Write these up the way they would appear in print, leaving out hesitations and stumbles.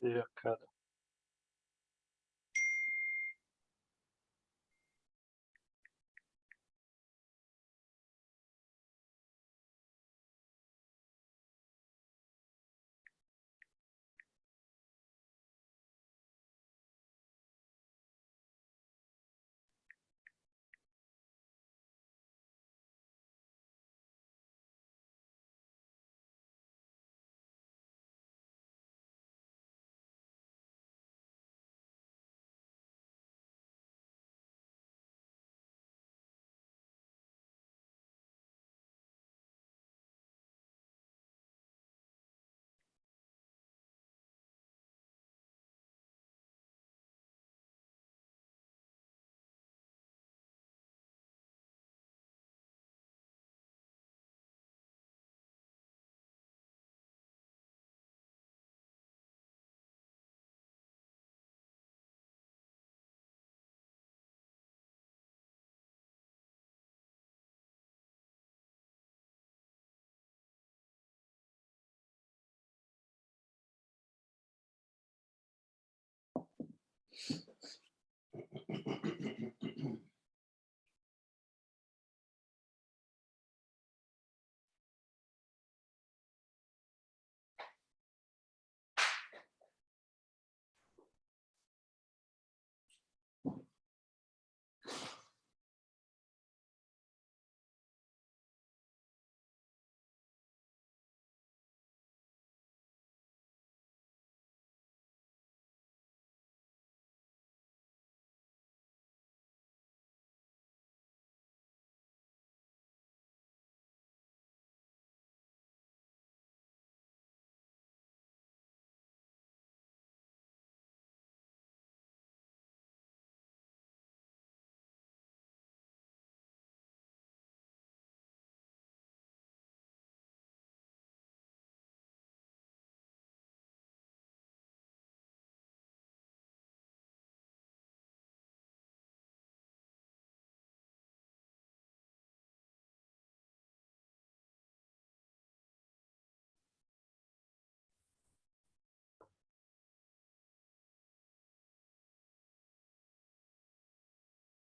Yeah, kind of.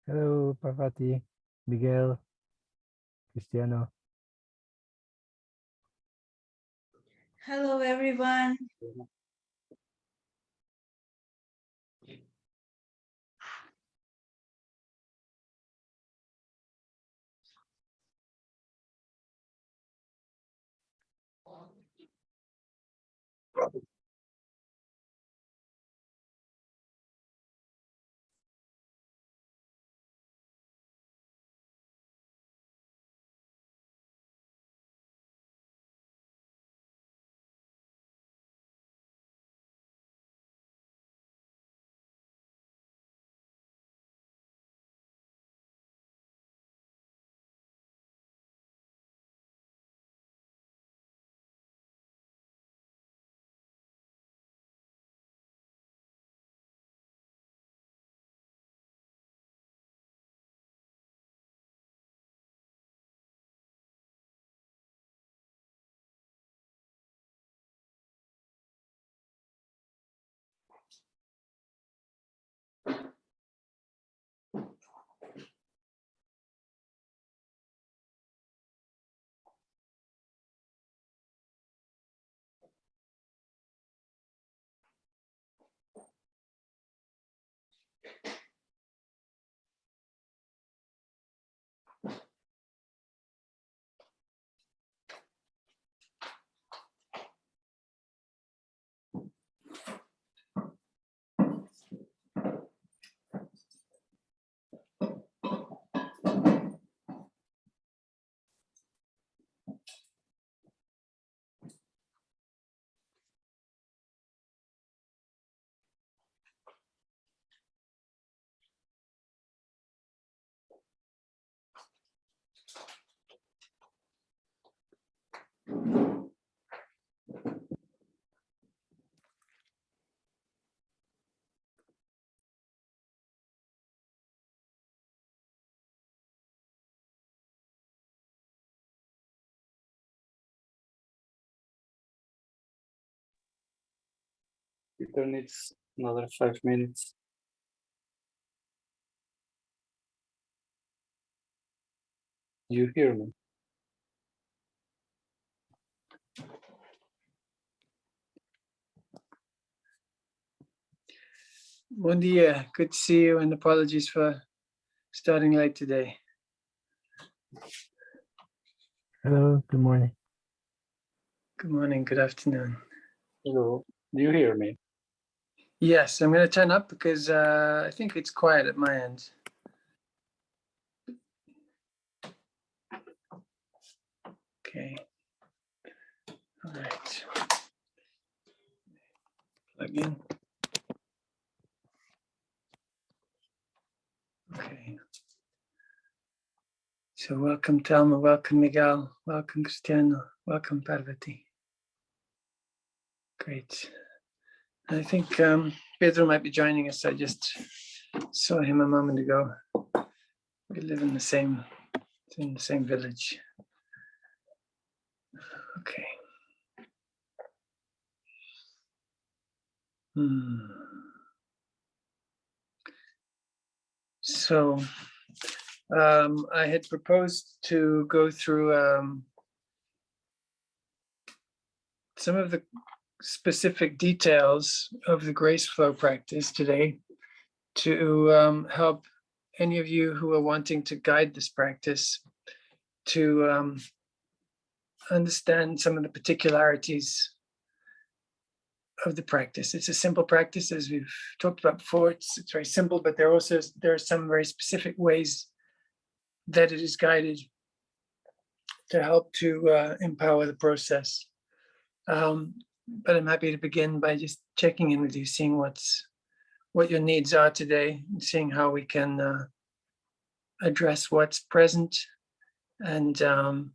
Hello, Parvati, Miguel, Cristiano. Hello, everyone. Peter needs another 5 minutes. You hear me? Bon dia, good to see you and apologies for starting late today. Hello, good morning. Good morning, good afternoon. Hello. Do you hear me? Yes, I'm going to turn up because I think it's quiet at my end. Okay. All right. Plug in. Okay. So welcome Telma, welcome Miguel, welcome Cristiano, welcome Parvati. Great. I think Pedro might be joining us. I just saw him a moment ago. We live in the same village. Okay. So I had proposed to go through some of the specific details of the GraceFlow practice today to help any of you who are wanting to guide this practice to understand some of the particularities of the practice. It's a simple practice, as we've talked about before. It's very simple, but there are some very specific ways that it is guided to help to empower the process. But I'm happy to begin by just checking in with you, seeing what your needs are today, and seeing how we can address what's present. And I'm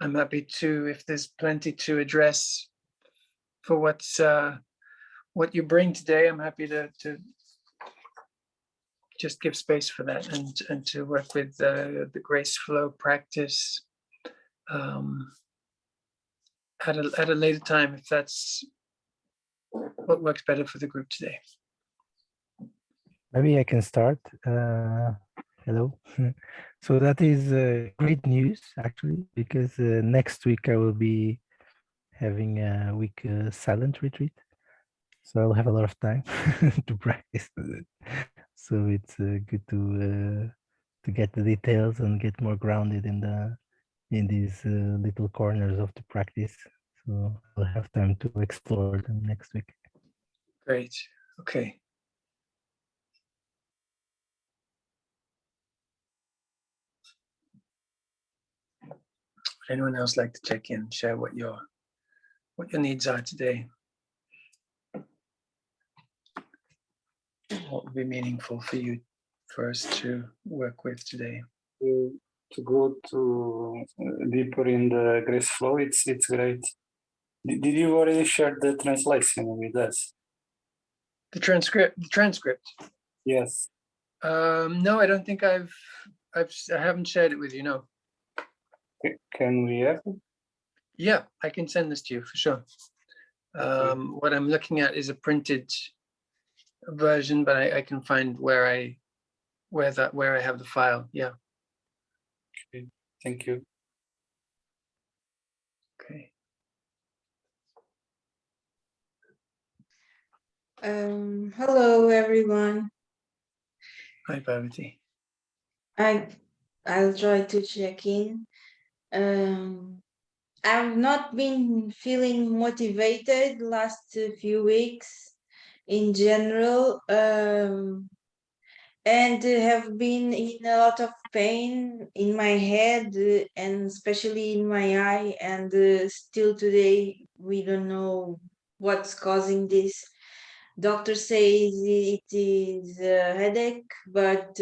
happy to, if there's plenty to address for what you bring today, I'm happy to just give space for that and to work with the GraceFlow practice at a later time, if that's what works better for the group today. Maybe I can start. Hello. So that is great news, actually, because next week I will be having a week silent retreat. So I'll have a lot of time to practice. So it's good to get the details and get more grounded in these little corners of the practice. So I'll have time to explore them next week. Great. Okay. Would anyone else like to check in, share what your needs are today? What would be meaningful for us to work with today? To go to deeper in the GraceFlow, it's great. Did you already share the translation with us? The transcript. Yes. No, I don't think I haven't shared it with you. No. Can we have it? Yeah, I can send this to you for sure. What I'm looking at is a printed version, but I can find where I have the file. Yeah. Okay. Thank you. Okay. Hello, everyone. Hi, Parvati. I'll try to check in. I've not been feeling motivated last few weeks in general, and have been in a lot of pain in my head and especially in my eye. And still today, we don't know what's causing this. Doctor says it is a headache, but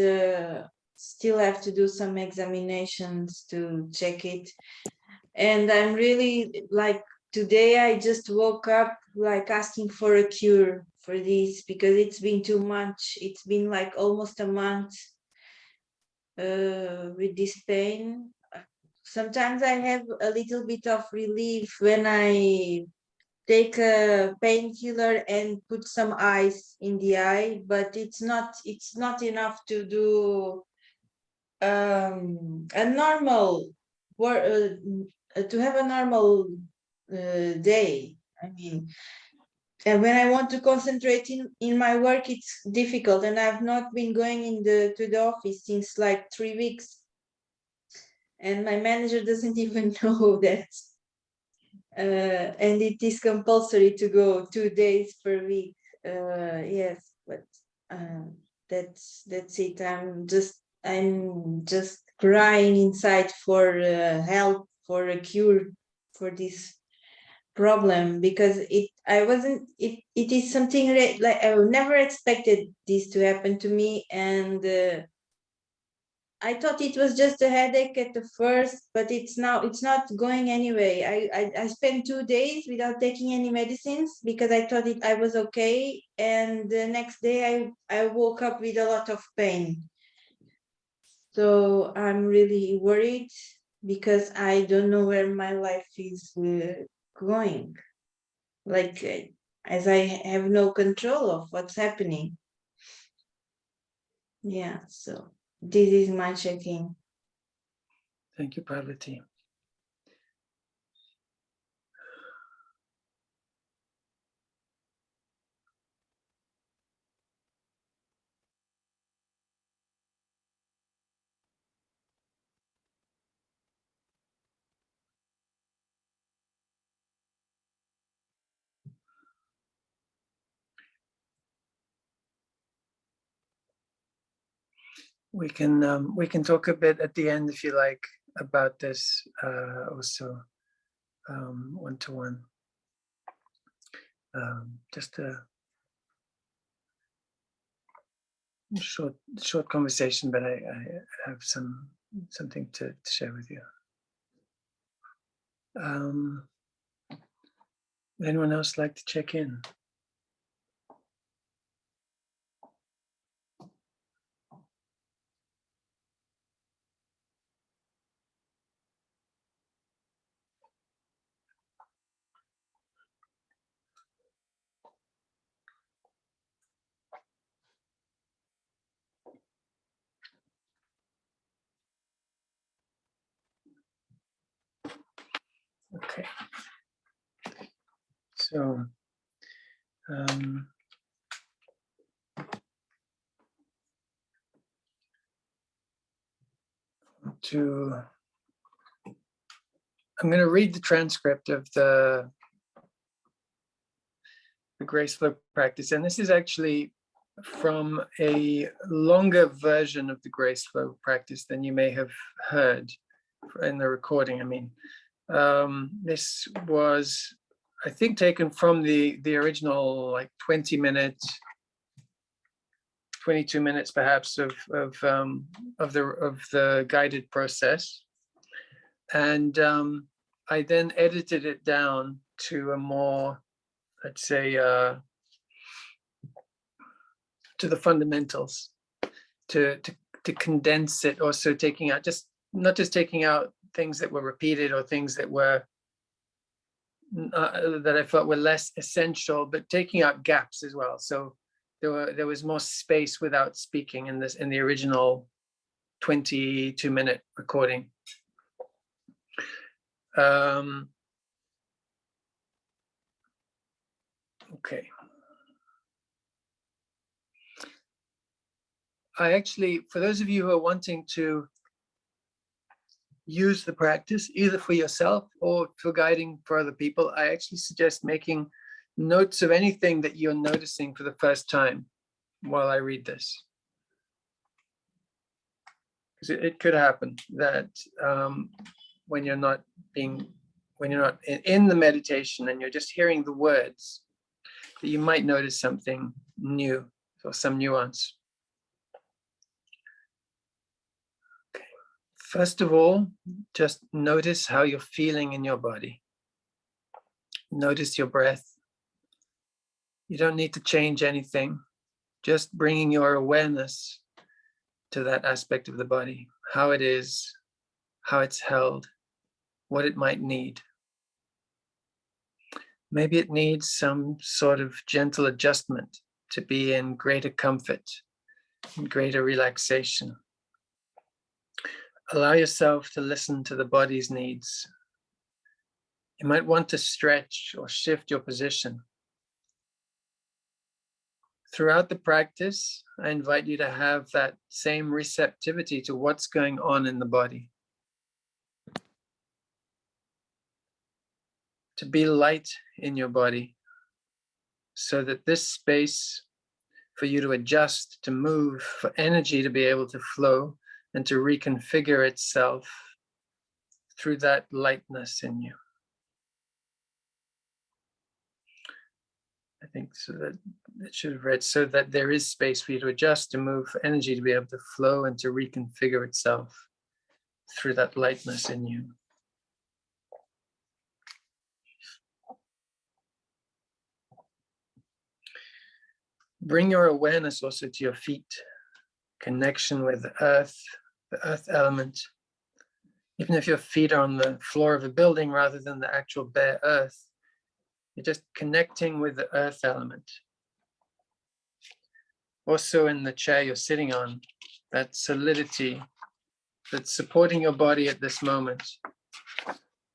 still have to do some examinations to check it. And I'm really like, today I just woke up like asking for a cure for this because it's been too much. It's been like almost a month with this pain. Sometimes I have a little bit of relief when I take a painkiller and put some ice in the eye, but it's not enough to do a normal work, to have a normal day. I mean, and when I want to concentrate in my work, it's difficult, and I've not been going to the office since like 3 weeks, and my manager doesn't even know that. And it is compulsory to go 2 days per week. Yes, but that's it. I'm just crying inside for help, for a cure for this problem, because it is something like I never expected this to happen to me, and I thought it was just a headache at the first, but it's not going anyway. I spent 2 days without taking any medicines because I thought I was okay, and the next day I woke up with a lot of pain. So I'm really worried because I don't know where my life is going. Like, as I have no control of what's happening. Yeah, so this is my check-in. Thank you, Parvati. We can talk a bit at the end if you like about this also one-to-one. Just a short conversation, but I have something to share with you. Anyone else like to check in? Okay. So, I'm going to read the transcript of the GraceFlow practice, and this is actually from a longer version of the GraceFlow practice than you may have heard in the recording. I mean, this was, I think, taken from the original, like 22 minutes perhaps of the guided process, and I then edited it down to a more, let's say, to the fundamentals, to condense it, also taking out not just taking out things that were repeated or things that were that I felt were less essential, but taking out gaps as well. So there was more space without speaking in the original 22-minute recording. Okay. I actually, for those of you who are wanting to use the practice, either for yourself or for guiding for other people, I actually suggest making notes of anything that you're noticing for the first time while I read this. Because it could happen that when you're not in the meditation and you're just hearing the words, that you might notice something new or some nuance. Okay. First of all, just notice how you're feeling in your body. Notice your breath. You don't need to change anything, just bringing your awareness to that aspect of the body, how it is, how it's held, what it might need. Maybe it needs some sort of gentle adjustment to be in greater comfort and greater relaxation. Allow yourself to listen to the body's needs. You might want to stretch or shift your position. Throughout the practice, I invite you to have that same receptivity to what's going on in the body. To be light in your body so that this space for you to adjust, to move, for energy to be able to flow and to reconfigure itself through that lightness in you. I think so that it should have read, so that there is space for you to adjust, to move, for energy to be able to flow and to reconfigure itself through that lightness in you. Bring your awareness also to your feet, connection with the earth element. Even if your feet are on the floor of a building rather than the actual bare earth, you're just connecting with the earth element. Also in the chair you're sitting on, that solidity that's supporting your body at this moment.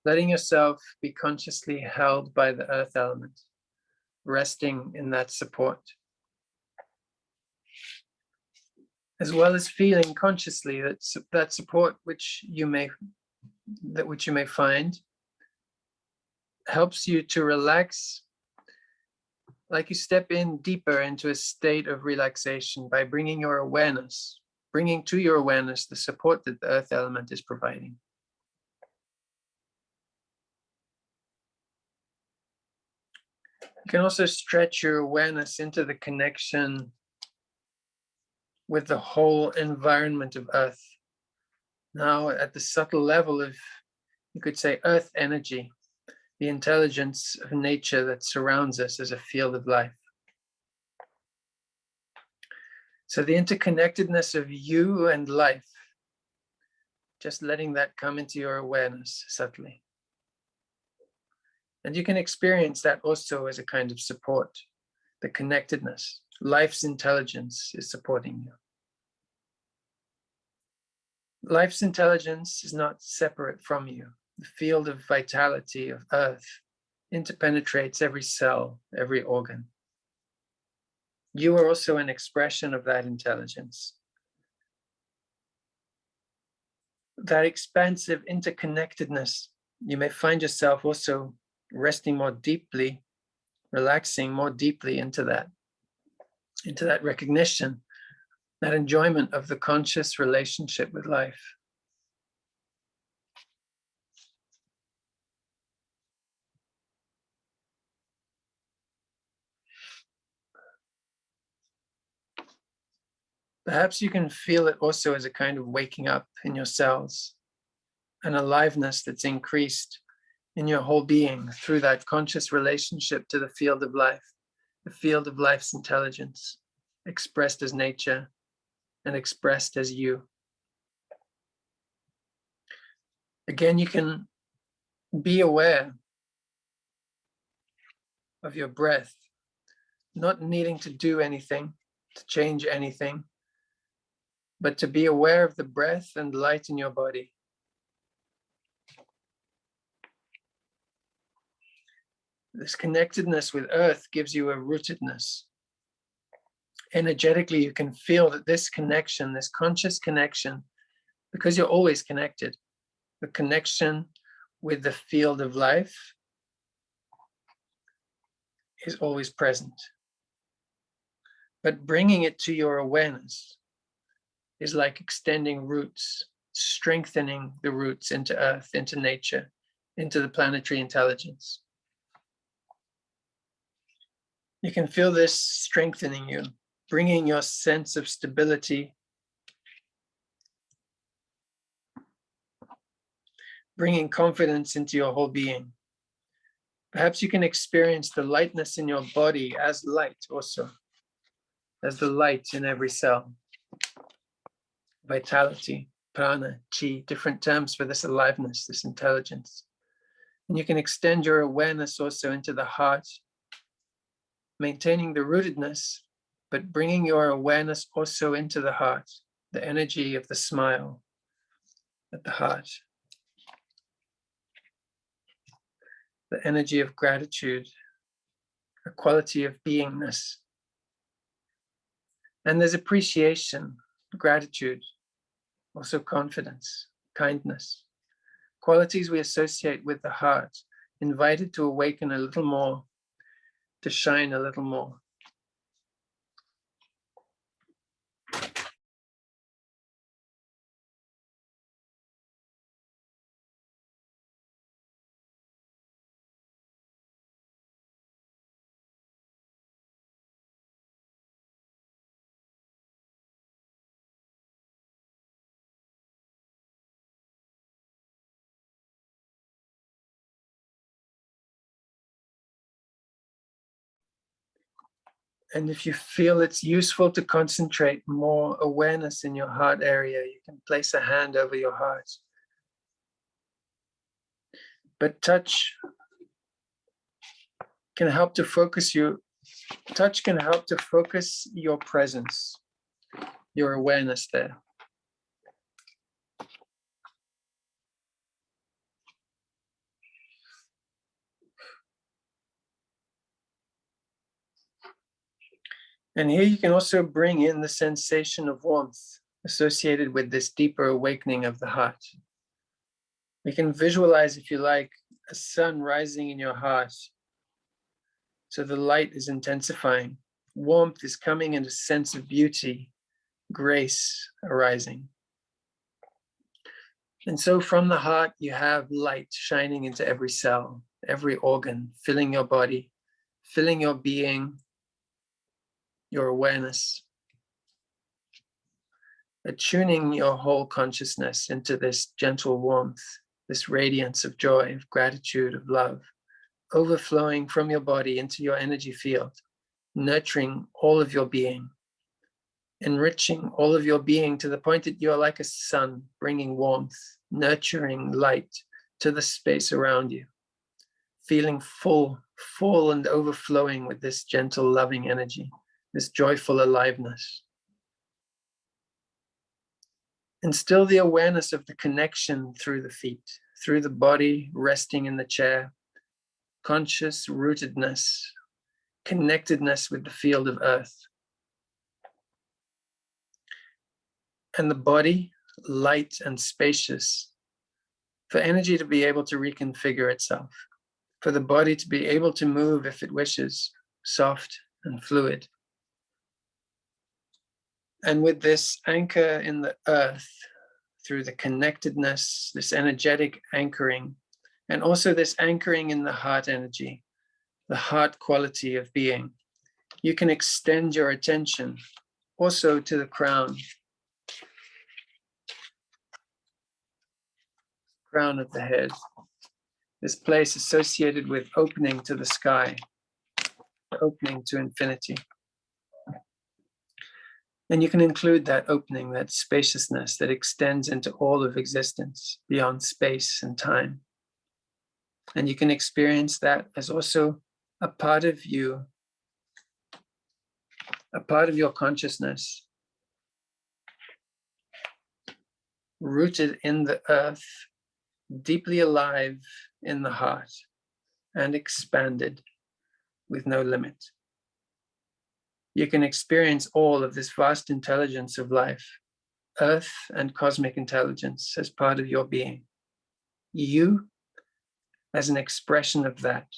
Letting yourself be consciously held by the earth element, resting in that support. As well as feeling consciously that support which you may find helps you to relax, like you step in deeper into a state of relaxation by bringing to your awareness the support that the earth element is providing. You can also stretch your awareness into the connection with the whole environment of earth. Now at the subtle level of, you could say, earth energy, the intelligence of nature that surrounds us as a field of life. So the interconnectedness of you and life, just letting that come into your awareness subtly. And you can experience that also as a kind of support, the connectedness. Life's intelligence is supporting you. Life's intelligence is not separate from you. The field of vitality of earth interpenetrates every cell, every organ. You are also an expression of that intelligence. That expansive interconnectedness, you may find yourself also resting more deeply, relaxing more deeply into that recognition, that enjoyment of the conscious relationship with life. Perhaps you can feel it also as a kind of waking up in your cells, an aliveness that's increased in your whole being through that conscious relationship to the field of life, the field of life's intelligence, expressed as nature and expressed as you. Again, you can be aware of your breath, not needing to do anything, to change anything, but to be aware of the breath and light in your body. This connectedness with earth gives you a rootedness. Energetically, you can feel that this connection, this conscious connection, because you're always connected, the connection with the field of life is always present. But bringing it to your awareness is like extending roots, strengthening the roots into earth, into nature, into the planetary intelligence. You can feel this strengthening you, bringing your sense of stability, bringing confidence into your whole being. Perhaps you can experience the lightness in your body as light also, as the light in every cell. Vitality, prana, chi, different terms for this aliveness, this intelligence. And you can extend your awareness also into the heart, maintaining the rootedness, but bringing your awareness also into the heart, the energy of the smile at the heart, the energy of gratitude, a quality of beingness. And there's appreciation, gratitude, also confidence, kindness, qualities we associate with the heart, invited to awaken a little more, to shine a little more. And if you feel it's useful to concentrate more awareness in your heart area, you can place a hand over your heart. But touch can help to focus you. Touch can help to focus your presence, your awareness there. And here you can also bring in the sensation of warmth associated with this deeper awakening of the heart. You can visualize, if you like, a sun rising in your heart. So the light is intensifying. Warmth is coming, and a sense of beauty, grace arising. And so from the heart, you have light shining into every cell, every organ, filling your body, filling your being, your awareness, attuning your whole consciousness into this gentle warmth, this radiance of joy, of gratitude, of love, overflowing from your body into your energy field, nurturing all of your being, enriching all of your being to the point that you are like a sun, bringing warmth, nurturing light to the space around you, feeling full and overflowing with this gentle, loving energy, this joyful aliveness. And still the awareness of the connection through the feet, through the body, resting in the chair, conscious rootedness, connectedness with the field of earth. And the body, light and spacious, for energy to be able to reconfigure itself, for the body to be able to move if it wishes, soft and fluid. And with this anchor in the earth, through the connectedness, this energetic anchoring, and also this anchoring in the heart energy, the heart quality of being, you can extend your attention also to the crown of the head, this place associated with opening to the sky, opening to infinity. And you can include that opening, that spaciousness that extends into all of existence, beyond space and time. And you can experience that as also a part of you, a part of your consciousness, rooted in the earth, deeply alive in the heart, and expanded with no limit. You can experience all of this vast intelligence of life, earth and cosmic intelligence as part of your being. You as an expression of that,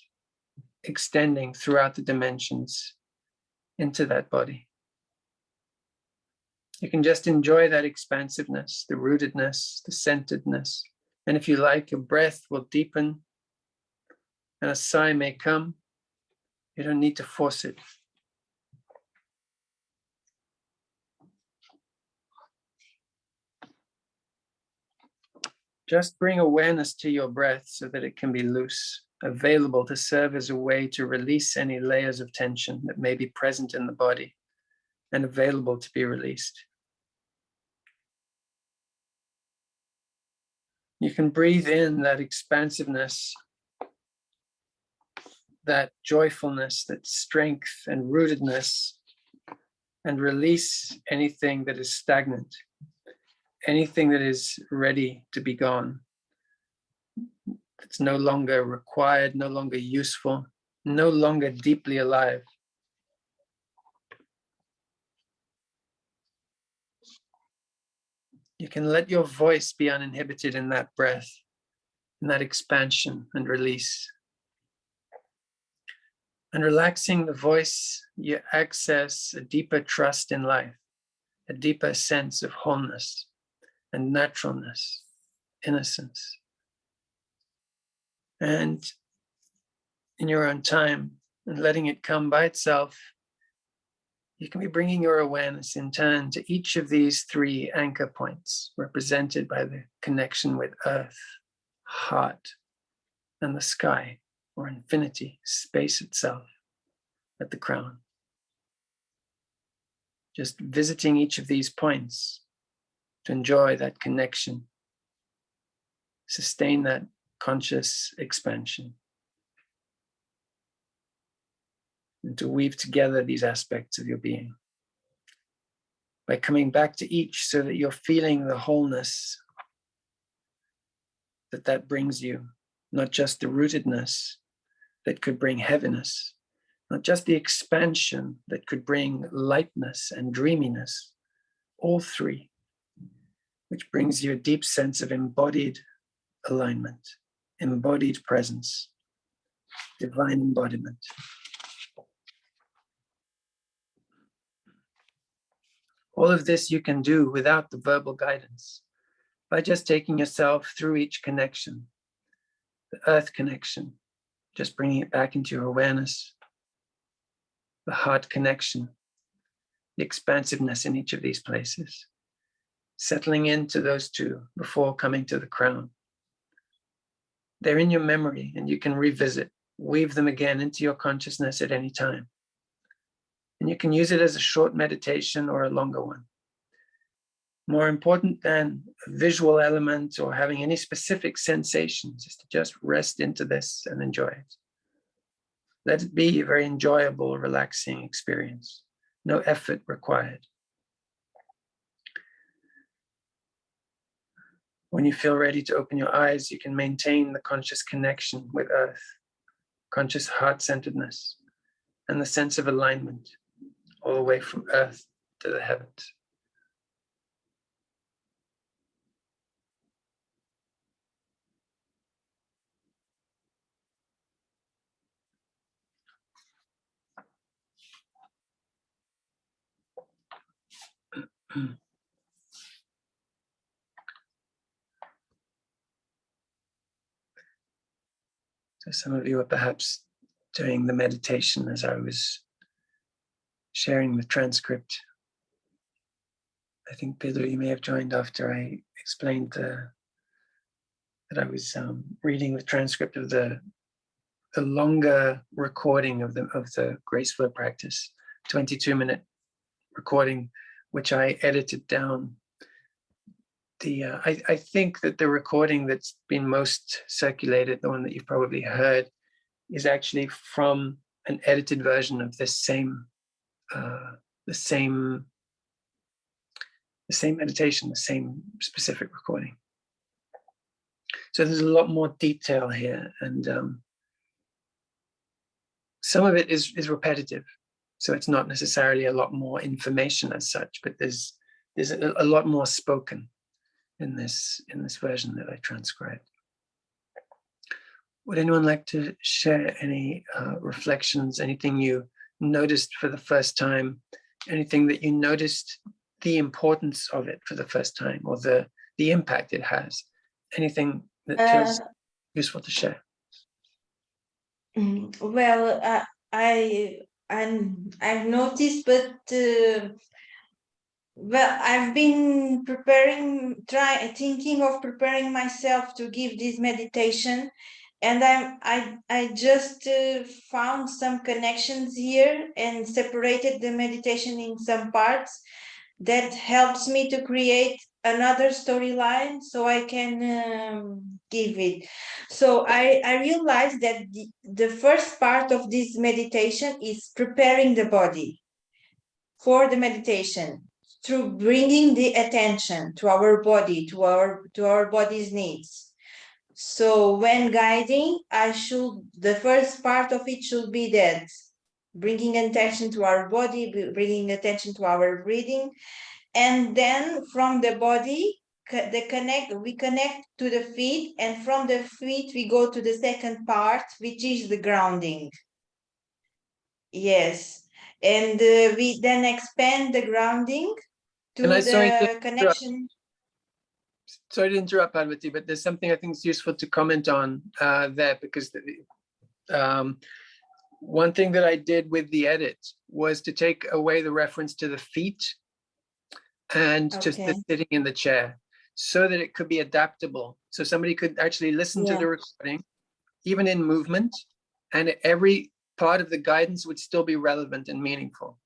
extending throughout the dimensions into that body. You can just enjoy that expansiveness, the rootedness, the centeredness. And if you like, your breath will deepen and a sigh may come. You don't need to force it. Just bring awareness to your breath so that it can be loose, available to serve as a way to release any layers of tension that may be present in the body and available to be released. You can breathe in that expansiveness that joyfulness, that strength and rootedness, and release anything that is stagnant, anything that is ready to be gone. It's no longer required, no longer useful, no longer deeply alive. You can let your voice be uninhibited in that breath, in that expansion and release. And relaxing the voice, you access a deeper trust in life, a deeper sense of wholeness and naturalness, innocence. And in your own time, and letting it come by itself, you can be bringing your awareness in turn to each of these three anchor points represented by the connection with earth, heart, and the sky, or infinity, space itself at the crown. Just visiting each of these points to enjoy that connection, sustain that conscious expansion, and to weave together these aspects of your being by coming back to each so that you're feeling the wholeness that brings you, not just the rootedness that could bring heaviness, not just the expansion that could bring lightness and dreaminess, all three, which brings you a deep sense of embodied alignment, embodied presence, divine embodiment. All of this you can do without the verbal guidance, by just taking yourself through each connection, the earth connection, just bringing it back into your awareness, the heart connection, the expansiveness in each of these places, settling into those two before coming to the crown. They're in your memory and you can revisit, weave them again into your consciousness at any time. And you can use it as a short meditation or a longer one. More important than a visual element or having any specific sensations is to just rest into this and enjoy it. Let it be a very enjoyable, relaxing experience. No effort required. When you feel ready to open your eyes, you can maintain the conscious connection with earth, conscious heart-centeredness, and the sense of alignment all the way from earth to the heavens. So some of you are perhaps doing the meditation as I was sharing the transcript. I think, Pedro, you may have joined after I explained that I was reading the transcript of the longer recording of the GraceFlow practice, 22-minute recording, which I edited down. I think that the recording that's been most circulated, the one that you've probably heard, is actually from an edited version of this same meditation, the same specific recording. So there's a lot more detail here, and some of it is repetitive. So it's not necessarily a lot more information as such, but there's a lot more spoken in this version that I transcribed. Would anyone like to share any reflections, anything you noticed for the first time, anything that you noticed the importance of it for the first time, or the impact it has, anything that feels useful to share? Well, I've noticed, but well, I've been thinking of preparing myself to give this meditation, and I just found some connections here and separated the meditation in some parts that helps me to create another storyline so I can give it. So I realized that the first part of this meditation is preparing the body for the meditation through bringing the attention to our body, to our body's needs. So when guiding, the first part of it should be that, bringing attention to our body, bringing attention to our breathing, and then from the body, we connect to the feet, and from the feet we go to the second part, which is the grounding. Yes, and we then expand the grounding to the connection. Sorry to interrupt, Parvati, but there's something I think is useful to comment on there, because one thing that I did with the edit was to take away the reference to the feet and just the sitting in the chair, so that it could be adaptable. So somebody could actually listen to the recording, even in movement, and every part of the guidance would still be relevant and meaningful.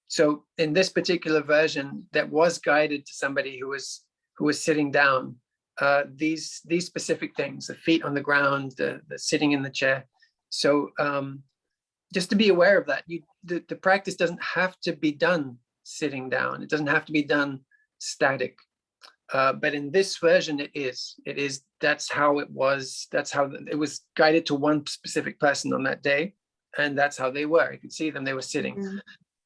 So in this particular version that was guided to somebody who was sitting down, these specific things, the feet on the ground, the sitting in the chair. So just to be aware of that, the practice doesn't have to be done sitting down. It doesn't have to be done static. But in this version, it is. That's how it was. That's how it was guided to one specific person on that day. And that's how they were. You could see them, they were sitting. Mm-hmm.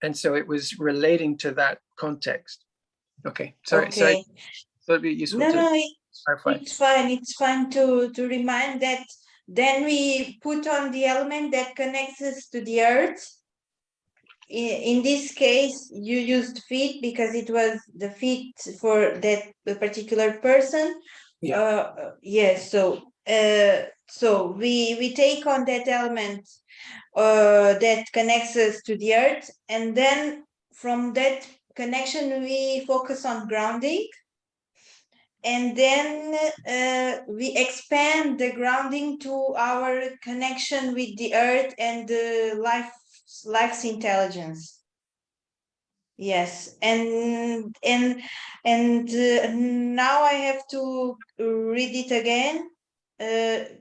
And so it was relating to that context. Okay, sorry. Okay. So it'd be useful to clarify. It's fine to remind that then we put on the element that connects us to the earth. In this case, you used feet because it was the feet for that particular person. Yes. So we take on that element that connects us to the earth, and then from that connection we focus on grounding, and then we expand the grounding to our connection with the earth and the life's intelligence. Yes, and now I have to read it again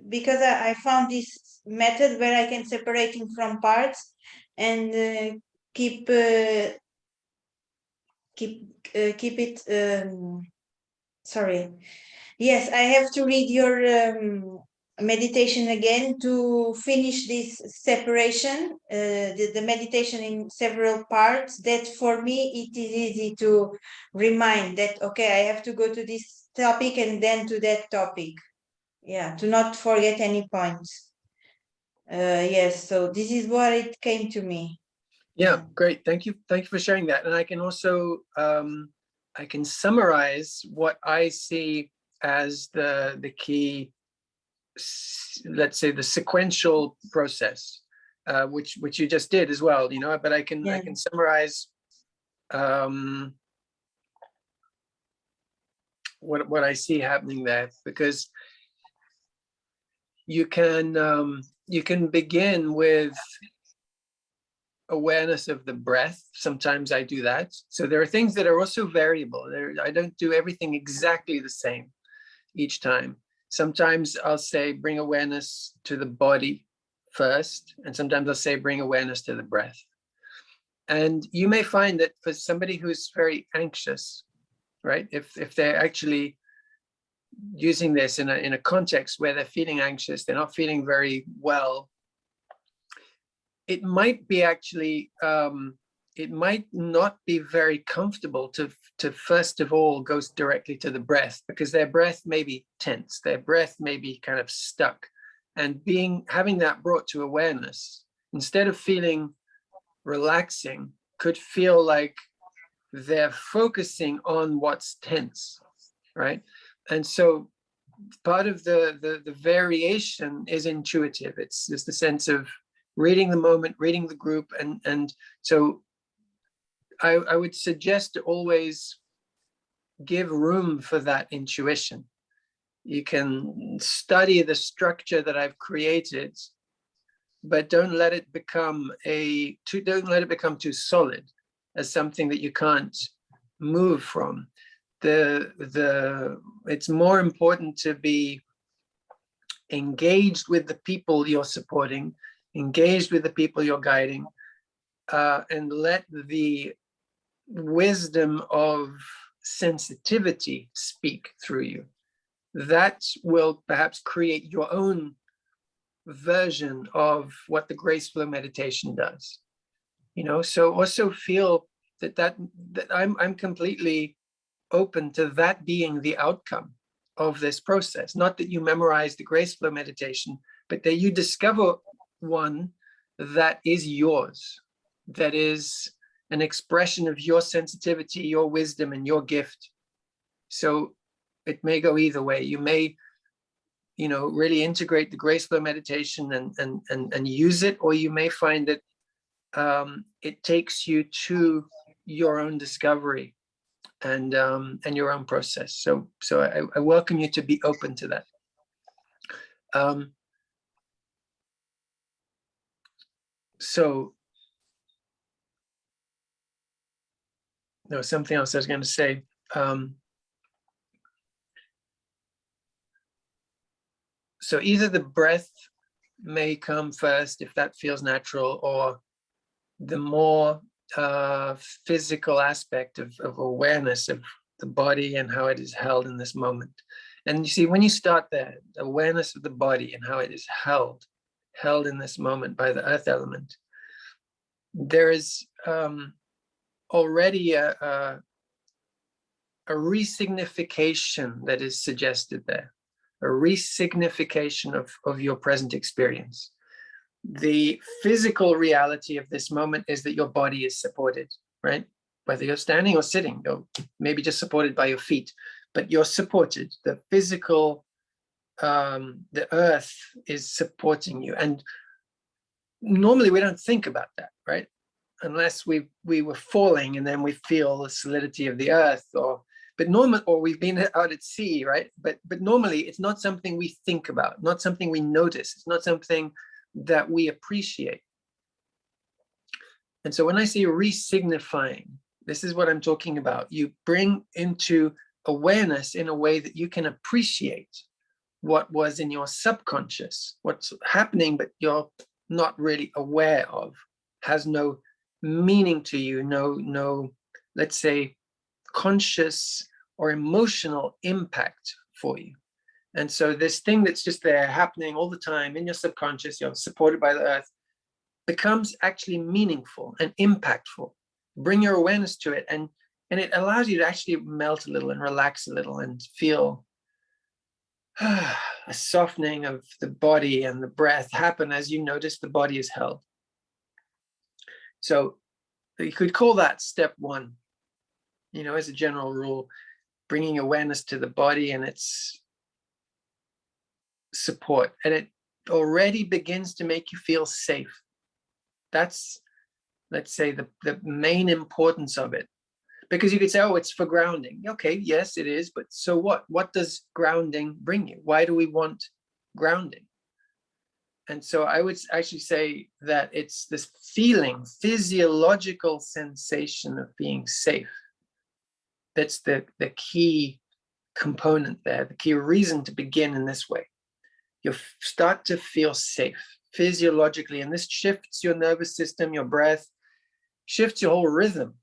because I found this method where I can separate it from parts and keep it. Sorry. Yes, I have to read your meditation again to finish this separation, the meditation in several parts, that for me it is easy to remind that, okay, I have to go to this topic and then to that topic. Yeah, to not forget any points. Yes, so this is what it came to me. Yeah, great. Thank you for sharing that. And I can also, I can summarize what I see as the key, let's say the sequential process, which you just did as well, but I can summarize what I see happening there, because you can begin with awareness of the breath. Sometimes I do that. So there are things that are also variable. I don't do everything exactly the same each time. Sometimes I'll say bring awareness to the body first, and sometimes I'll say bring awareness to the breath. And you may find that for somebody who's very anxious, right, if they're actually using this in a context where they're feeling anxious, they're not feeling very well, it might be actually, it might not be very comfortable to first of all go directly to the breath, because their breath may be tense, their breath may be kind of stuck. And having that brought to awareness, instead of feeling relaxing, could feel like they're focusing on what's tense, right? And so part of the variation is intuitive. It's just the sense of reading the moment, reading the group. And so I would suggest to always give room for that intuition. You can study the structure that I've created, but don't let it become too solid as something that you can't move from. it's more important to be engaged with the people you're supporting, engaged with the people you're guiding, and let the wisdom of sensitivity speak through you. That will perhaps create your own version of what the GraceFlow meditation does. You know, so also feel that I'm completely open to that being the outcome of this process. Not that you memorize the GraceFlow meditation, but that you discover one that is yours, that is an expression of your sensitivity, your wisdom, and your gift. So it may go either way. You may, you know, really integrate the GraceFlow meditation and use it, or you may find that it takes you to your own discovery and your own process. So I welcome you to be open to that. So there was something else I was going to say. So either the breath may come first if that feels natural, or the more physical aspect of awareness of the body and how it is held in this moment. And you see, when you start there, awareness of the body and how it is held in this moment by the earth element, there is already a resignification that is suggested there, a resignification of your present experience. The physical reality of this moment is that your body is supported, right? Whether you're standing or sitting, or maybe just supported by your feet, but you're supported. The physical, the earth is supporting you. And normally we don't think about that, right? Unless we were falling and then we feel the solidity of the earth, or we've been out at sea, right? But normally it's not something we think about, not something we notice. It's not something that we appreciate. And so when I say re-signifying, this is what I'm talking about. You bring into awareness in a way that you can appreciate what was in your subconscious, what's happening, but you're not really aware of, has no meaning to you, no, let's say, conscious or emotional impact for you. And so this thing that's just there happening all the time in your subconscious, you're supported by the earth, becomes actually meaningful and impactful. Bring your awareness to it, and it allows you to actually melt a little and relax a little and feel a softening of the body and the breath happen as you notice the body is held. So you could call that step one, you know, as a general rule, bringing awareness to the body and its support, and it already begins to make you feel safe. That's, let's say, the main importance of it. Because you could say, oh, it's for grounding. Okay, yes, it is, but so what? What does grounding bring you? Why do we want grounding? And so I would actually say that it's this feeling, physiological sensation of being safe. That's the key component there, the key reason to begin in this way. You start to feel safe physiologically, and this shifts your nervous system, your breath, shifts your whole rhythm.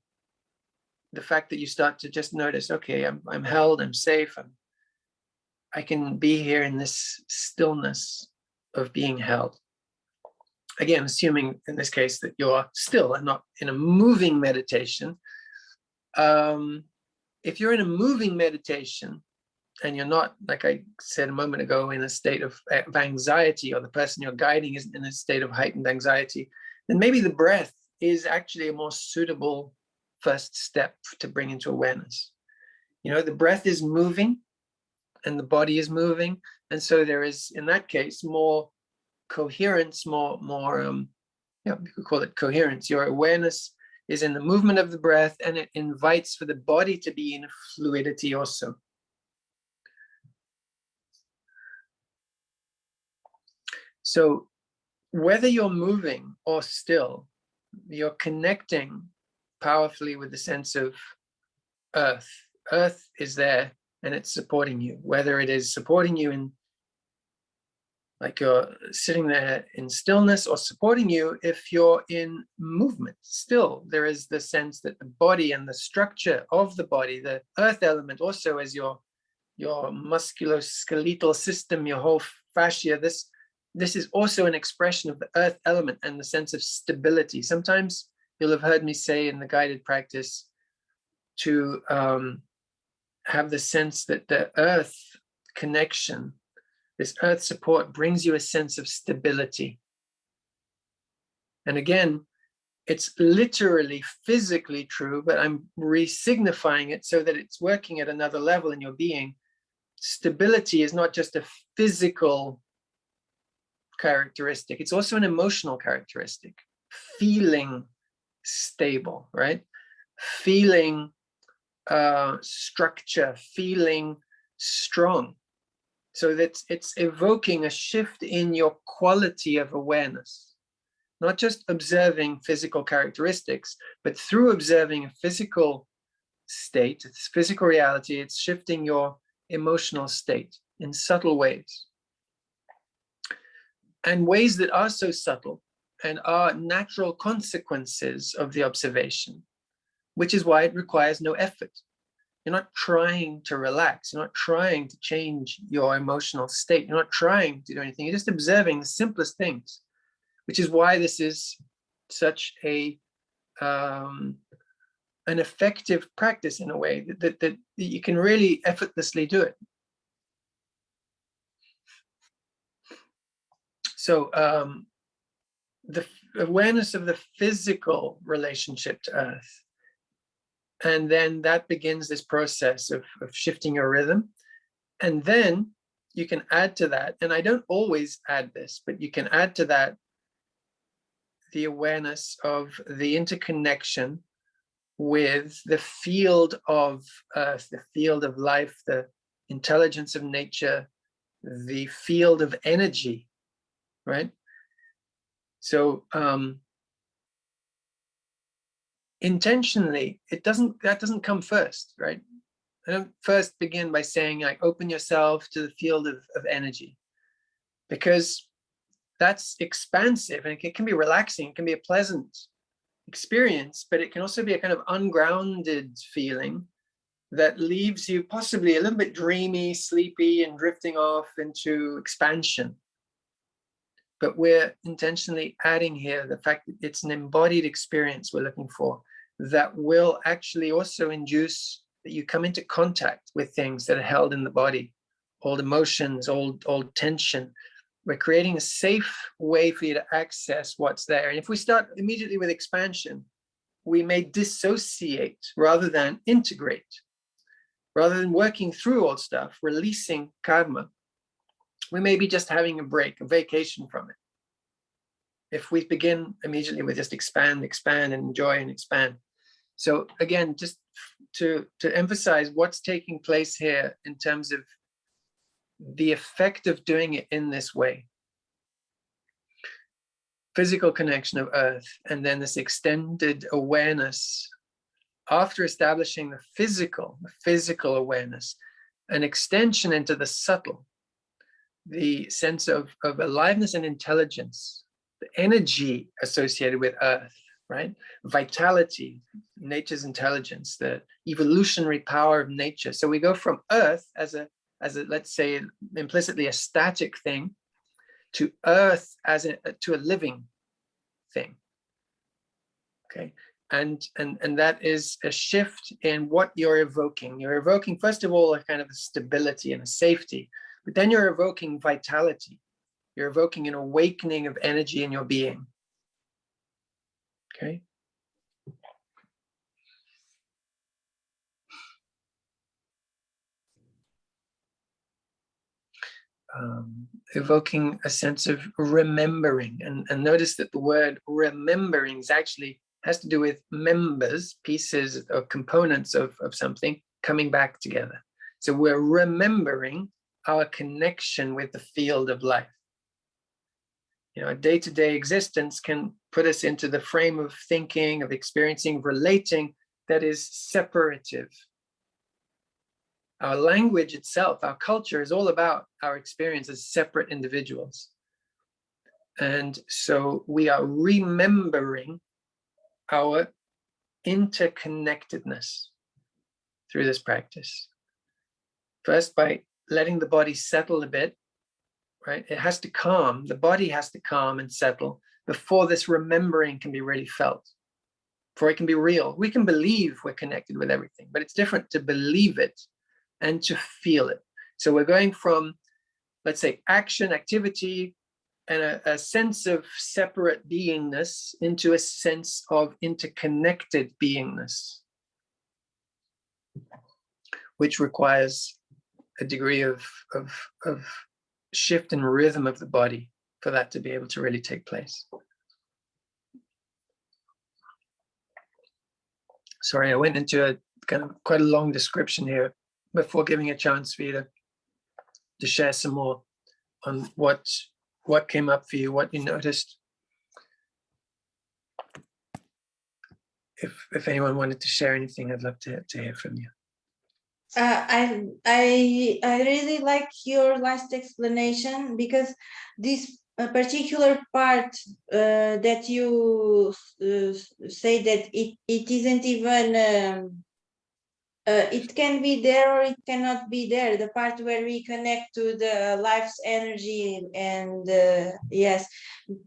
The fact that you start to just notice, okay, I'm held, I'm safe, I can be here in this stillness of being held. Again, assuming in this case that you're still and not in a moving meditation. If you're in a moving meditation and you're not, like I said a moment ago, in a state of anxiety, or the person you're guiding isn't in a state of heightened anxiety, then maybe the breath is actually a more suitable first step to bring into awareness. You know, the breath is moving and the body is moving. And so there is, in that case, more coherence, more you could call it coherence. Your awareness is in the movement of the breath, and it invites for the body to be in fluidity also. So whether you're moving or still, you're connecting powerfully with the sense of earth, earth is there and it's supporting you, whether it is supporting you in, like you're sitting there in stillness, or supporting you if you're in movement. Still, there is the sense that the body and the structure of the body, the earth element also as your musculoskeletal system, your whole fascia, this is also an expression of the earth element and the sense of stability. Sometimes you'll have heard me say in the guided practice to have the sense that the earth connection, this earth support, brings you a sense of stability. And again, it's literally physically true, but I'm re-signifying it so that it's working at another level in your being. Stability is not just a physical characteristic, it's also an emotional characteristic. Feeling stable, right? Feeling structure, feeling strong. So that it's evoking a shift in your quality of awareness, not just observing physical characteristics, but through observing a physical state, it's physical reality, it's shifting your emotional state in subtle ways. And ways that are so subtle and are natural consequences of the observation, which is why it requires no effort. You're not trying to relax. You're not trying to change your emotional state. You're not trying to do anything. You're just observing the simplest things, which is why this is such a an effective practice in a way that you can really effortlessly do it. So the awareness of the physical relationship to earth. And then that begins this process of shifting your rhythm. And then you can add to that, and I don't always add this, but you can add to that the awareness of the interconnection with the field of earth, the field of life, the intelligence of nature, the field of energy, right? So intentionally, that doesn't come first, right? I don't first begin by saying like open yourself to the field of energy, because that's expansive and it can be relaxing, it can be a pleasant experience, but it can also be a kind of ungrounded feeling that leaves you possibly a little bit dreamy, sleepy, and drifting off into expansion. But we're intentionally adding here the fact that it's an embodied experience we're looking for that will actually also induce that you come into contact with things that are held in the body, old emotions, old tension. We're creating a safe way for you to access what's there. And if we start immediately with expansion, we may dissociate rather than integrate. Rather than working through old stuff, releasing karma, we may be just having a break, a vacation from it. If we begin immediately with just expand, and enjoy and expand. So again, just to emphasize what's taking place here in terms of the effect of doing it in this way. Physical connection of earth, and then this extended awareness after establishing the physical awareness, an extension into the subtle, the sense of aliveness and intelligence, the energy associated with earth, right? Vitality, nature's intelligence, the evolutionary power of nature. So we go from earth as a let's say implicitly a static thing, to earth as to a living thing. Okay, and that is a shift in what you're evoking. You're evoking, first of all, a kind of a stability and a safety, but then you're evoking vitality. You're evoking an awakening of energy in your being. Okay. Evoking a sense of remembering, and notice that the word remembering is actually has to do with members, pieces or components of something coming back together. So we're remembering our connection with the field of life. You know, a day-to-day existence can put us into the frame of thinking, of experiencing, of relating that is separative. Our language itself, our culture is all about our experience as separate individuals. And so we are remembering our interconnectedness through this practice. First, by letting the body settle a bit, right? It has to calm, the body has to calm and settle before this remembering can be really felt, before it can be real. We can believe we're connected with everything, but it's different to believe it and to feel it. So we're going from, let's say, action, activity, and a sense of separate beingness into a sense of interconnected beingness, which requires a degree of shift and rhythm of the body for that to be able to really take place. Sorry, I went into a kind of quite a long description here before giving a chance for you to share some more on what came up for you, what you noticed. If anyone wanted to share anything, I'd love to hear from you. I really like your last explanation, because this particular part that you say that it isn't even it can be there or it cannot be there, the part where we connect to the life's energy and yes,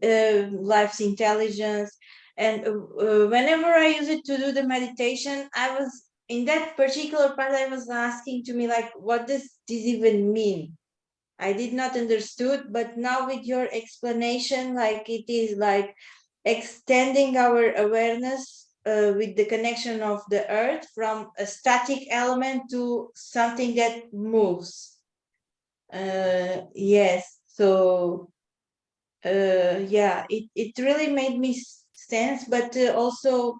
life's intelligence. And whenever I use it to do the meditation, I was in that particular part, I was asking to me, like, what does this even mean? I did not understood, but now with your explanation, like, it is like extending our awareness with the connection of the earth from a static element to something that moves. Yes, so yeah, it really made me sense, but also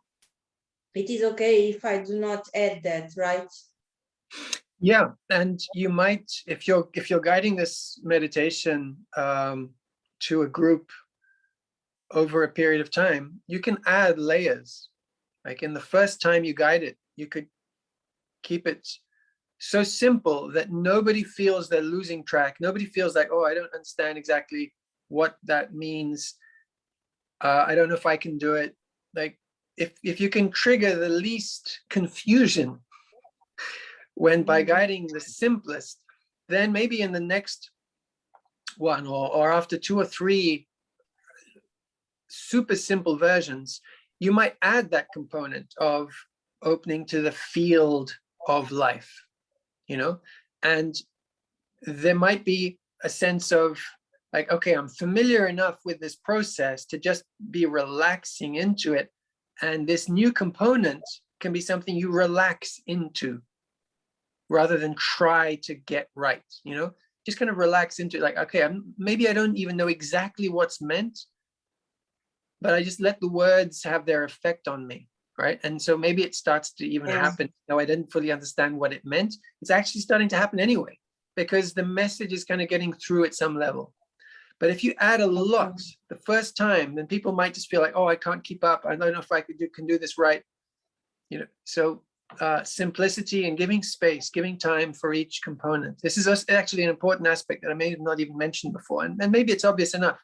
it is okay if I do not add that, right? Yeah, and you might, if you're guiding this meditation to a group over a period of time, you can add layers. Like in the first time you guide it, you could keep it so simple that nobody feels they're losing track. Nobody feels like, oh, I don't understand exactly what that means. I don't know if I can do it. Like if you can trigger the least confusion when by guiding the simplest, then maybe in the next one or after 2 or 3 super simple versions, you might add that component of opening to the field of life, you know, and there might be a sense of like, okay, I'm familiar enough with this process to just be relaxing into it. And this new component can be something you relax into rather than try to get right, you know, just kind of relax into it. Like, okay, maybe I don't even know exactly what's meant, but I just let the words have their effect on me, right? And so maybe it starts to even happen. No, I didn't fully understand what it meant. It's actually starting to happen anyway, because the message is kind of getting through at some level. But if you add a lot the first time, then people might just feel like, oh, I can't keep up. I don't know if I can do this right. You know, so simplicity and giving space, giving time for each component. This is actually an important aspect that I may have not even mentioned before, and maybe it's obvious enough,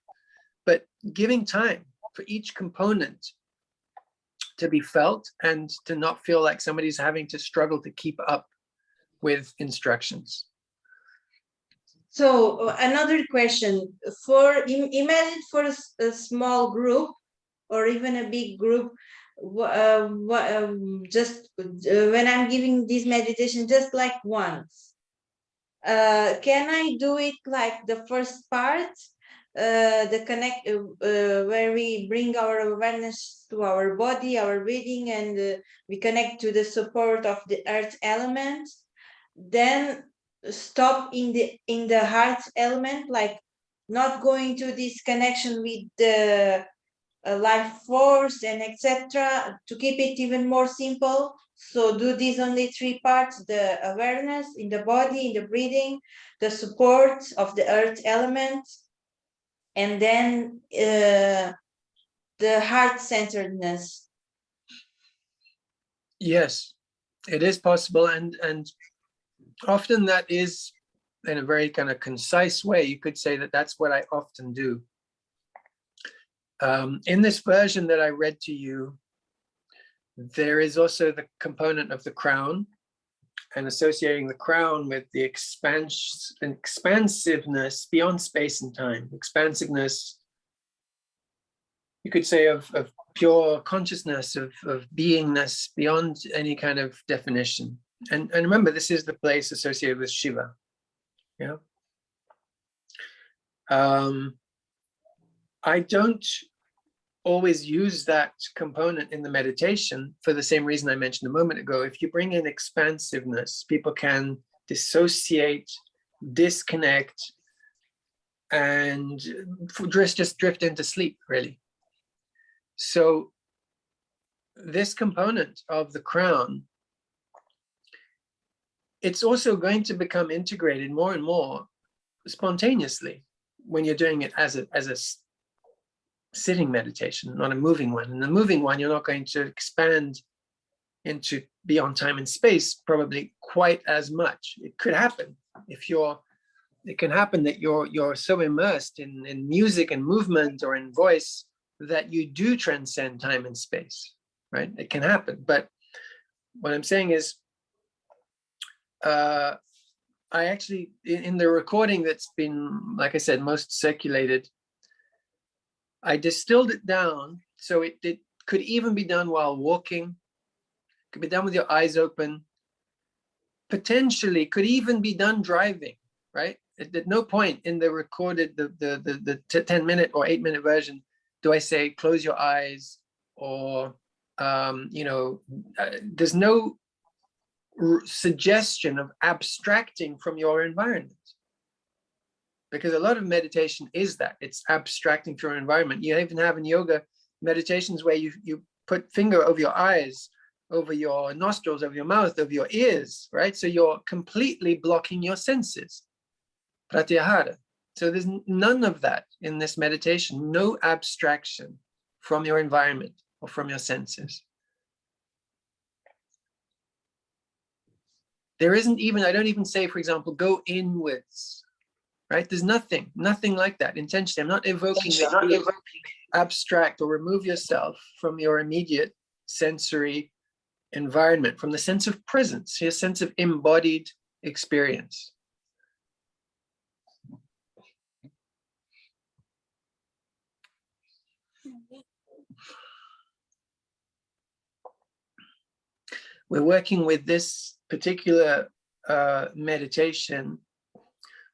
but giving time for each component to be felt and to not feel like somebody's having to struggle to keep up with instructions. So another question, for imagine for a small group or even a big group, just when I'm giving this meditation, just like once, can I do it like the first part, the connect where we bring our awareness to our body, our breathing, and we connect to the support of the earth element, then stop in the heart element, like not going to this connection with the life force and etc., to keep it even more simple? So do these only 3 parts: the awareness in the body, in the breathing, the support of the earth element, and then the heart-centeredness. Yes, it is possible, and often that is, in a very kind of concise way, you could say that that's what I often do. In this version that I read to you, there is also the component of the crown, and associating the crown with the expansiveness beyond space and time, expansiveness, you could say, of pure consciousness, of beingness beyond any kind of definition. And remember, this is the place associated with Shiva. Yeah. I don't always use that component in the meditation for the same reason I mentioned a moment ago. If you bring in expansiveness, people can dissociate, disconnect, and just drift into sleep, really. So this component of the crown, it's also going to become integrated more and more spontaneously when you're doing it as a sitting meditation, not a moving one. In the moving one, you're not going to expand into beyond time and space probably quite as much. It could happen it can happen that you're so immersed in music and movement or in voice that you do transcend time and space, right? It can happen. But what I'm saying is, I actually, in the recording that's been, like I said, most circulated, I distilled it down so it could even be done while walking, could be done with your eyes open, potentially could even be done driving, right? At no point in the recorded, the 10-minute or 8-minute version do I say close your eyes, or there's no suggestion of abstracting from your environment, because a lot of meditation is that it's abstracting from your environment. You even have in yoga meditations where you put finger over your eyes, over your nostrils, over your mouth, over your ears, right? So you're completely blocking your senses, pratyahara. So there's none of that in this meditation, no abstraction from your environment or from your senses. There isn't even, I don't even say, for example, go inwards, right? There's nothing like that intentionally. I'm not evoking abstract or remove yourself from your immediate sensory environment, from the sense of presence, your sense of embodied experience. We're working with this particular meditation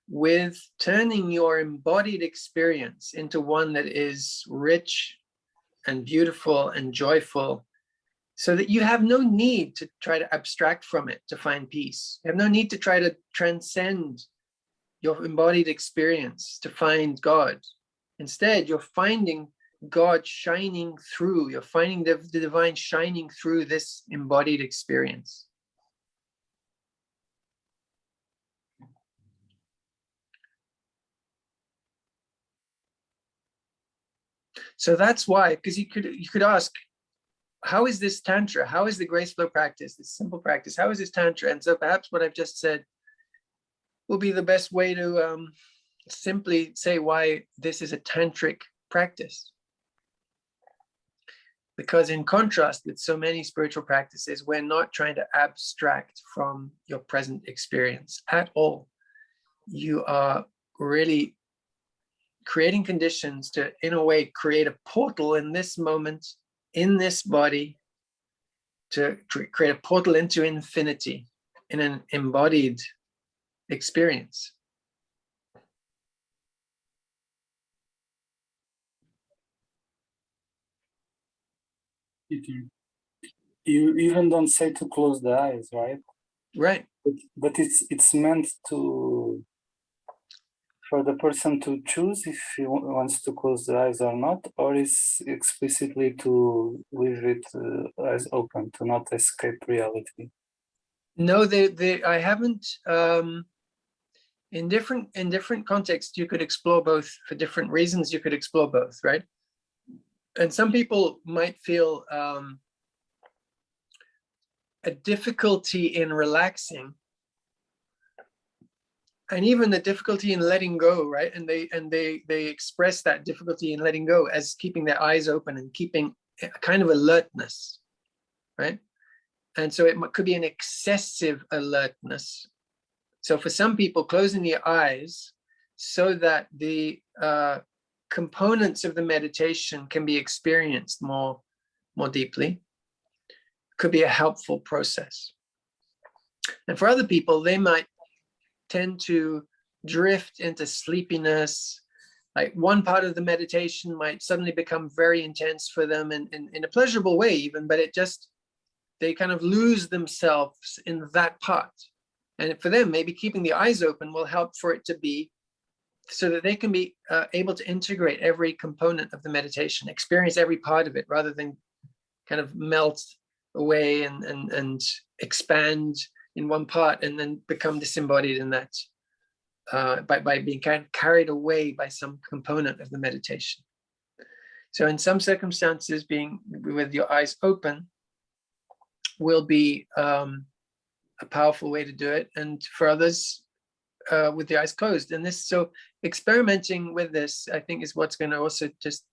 with turning your embodied experience into one that is rich and beautiful and joyful, so that you have no need to try to abstract from it to find peace. You have no need to try to transcend your embodied experience to find God. Instead, you're finding God shining through, you're finding the divine shining through this embodied experience. So that's why, because you could ask, how is this Tantra? How is the GraceFlow practice, this simple practice? How is this Tantra? And so perhaps what I've just said will be the best way to simply say why this is a tantric practice. Because in contrast with so many spiritual practices, we're not trying to abstract from your present experience at all. You are really creating conditions to, in a way, create a portal in this moment, in this body, to create a portal into infinity in an embodied experience. You even don't say to close the eyes, right? Right. But it's meant to, for the person to choose if he wants to close the eyes or not, or is explicitly to leave it eyes open, to not escape reality? No, I haven't. In different contexts, you could explore both. For different reasons, you could explore both, right? And some people might feel a difficulty in relaxing and even the difficulty in letting go, right? And they express that difficulty in letting go as keeping their eyes open and keeping a kind of alertness, right? And so it could be an excessive alertness. So for some people, closing the eyes so that the components of the meditation can be experienced more deeply could be a helpful process. And for other people, they might tend to drift into sleepiness. Like one part of the meditation might suddenly become very intense for them in a pleasurable way even, but they kind of lose themselves in that part. And for them, maybe keeping the eyes open will help for it to be so that they can be able to integrate every component of the meditation, experience every part of it, rather than kind of melt away and expand in one part and then become disembodied in that by being kind of carried away by some component of the meditation. So in some circumstances, being with your eyes open will be a powerful way to do it, and for others with the eyes closed. And so experimenting with this, I think, is what's going to also just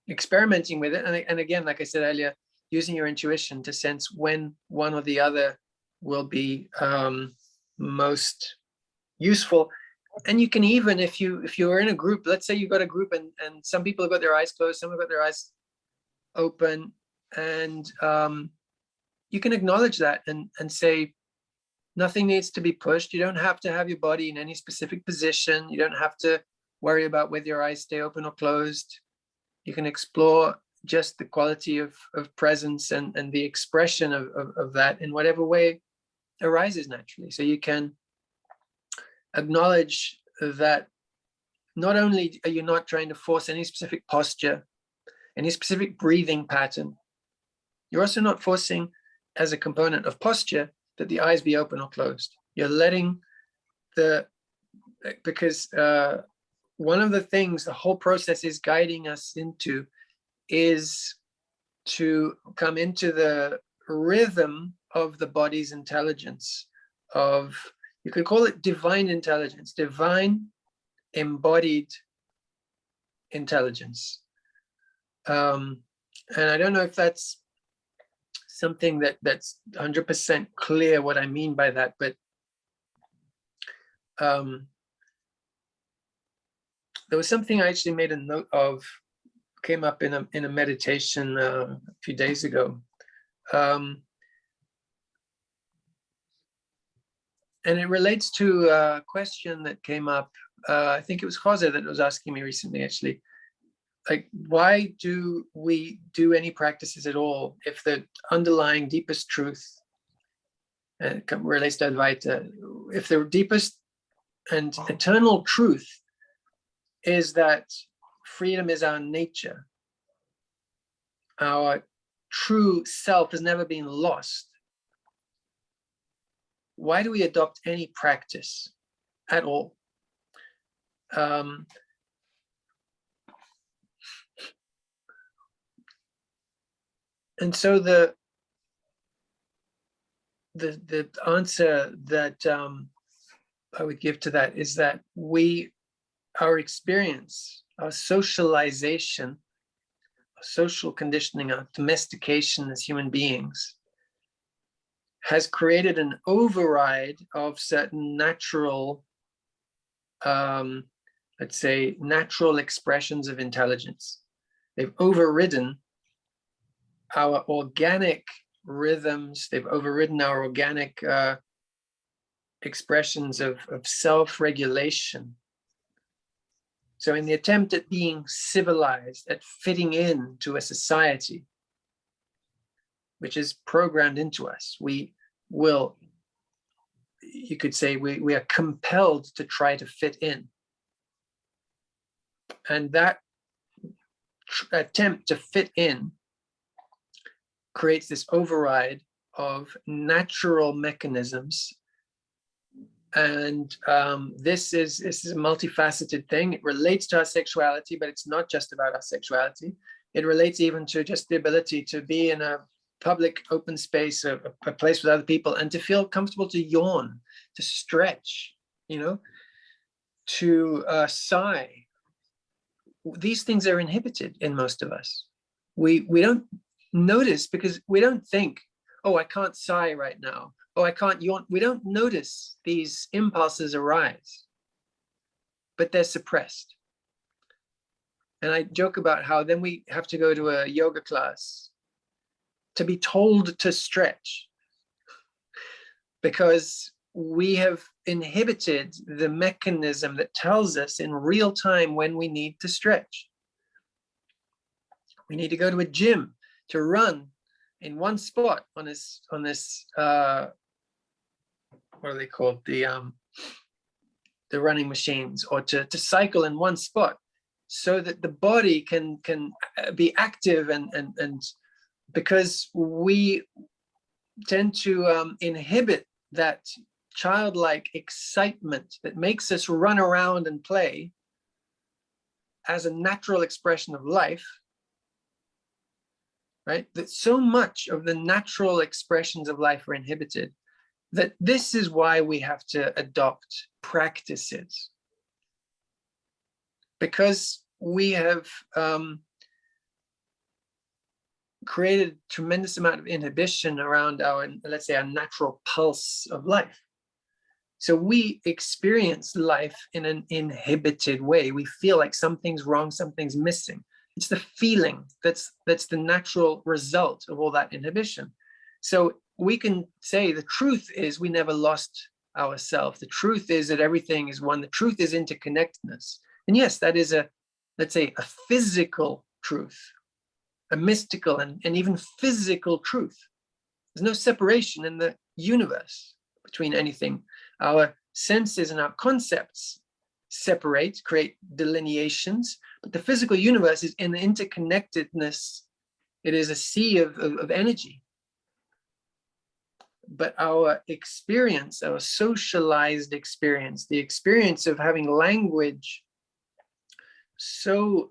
experimenting with it, and again, like I said earlier, using your intuition to sense when one or the other will be most useful. And you can even, if you're in a group, let's say you've got a group and some people have got their eyes closed, some have got their eyes open, and you can acknowledge that and say, nothing needs to be pushed. You don't have to have your body in any specific position. You don't have to worry about whether your eyes stay open or closed. You can explore just the quality of presence and the expression of that in whatever way arises naturally. So you can acknowledge that not only are you not trying to force any specific posture, any specific breathing pattern, you're also not forcing as a component of posture that the eyes be open or closed. You're letting because one of the things the whole process is guiding us into is to come into the rhythm of the body's intelligence, of, you could call it divine intelligence, divine embodied intelligence. And I don't know if that's something that's 100% clear what I mean by that, but there was something I actually made a note of, came up in a meditation a few days ago. And it relates to a question that came up, I think it was Jose that was asking me recently, actually. Like, why do we do any practices at all if the underlying deepest truth, and it relates to Advaita, if the deepest and eternal truth is that freedom is our nature, our true self has never been lost, why do we adopt any practice at all? And so the answer that I would give to that is that our experience, our socialization, our social conditioning, our domestication as human beings has created an override of certain natural, let's say, natural expressions of intelligence. They've overridden our organic rhythms, they've overridden our organic expressions of self-regulation. So in the attempt at being civilized, at fitting in to a society, which is programmed into us, we will, you could say, we are compelled to try to fit in. And that attempt to fit in creates this override of natural mechanisms. And this is a multifaceted thing. It relates to our sexuality, but it's not just about our sexuality. It relates even to just the ability to be in a public open space, a place with other people, and to feel comfortable to yawn, to stretch, you know, to sigh. These things are inhibited in most of us. We don't notice because we don't think, oh, I can't sigh right now. Oh, I can't yawn. We don't notice these impulses arise, but they're suppressed. And I joke about how then we have to go to a yoga class to be told to stretch because we have inhibited the mechanism that tells us in real time when we need to stretch. We need to go to a gym to run in one spot on this what are they called, the running machines, or to cycle in one spot so that the body can be active, and because we tend to inhibit that childlike excitement that makes us run around and play as a natural expression of life, right? That so much of the natural expressions of life are inhibited, that this is why we have to adopt practices. Because we have created a tremendous amount of inhibition around our, let's say, our natural pulse of life. So we experience life in an inhibited way. We feel like something's wrong, something's missing. It's the feeling that's the natural result of all that inhibition. So we can say the truth is we never lost ourselves. The truth is that everything is one. The truth is interconnectedness. And yes, that is a, let's say, a physical truth, a mystical and even physical truth. There's no separation in the universe between anything. Our senses and our concepts separate, create delineations, but the physical universe is in interconnectedness. It is a sea of energy. But our experience, our socialized experience, the experience of having language so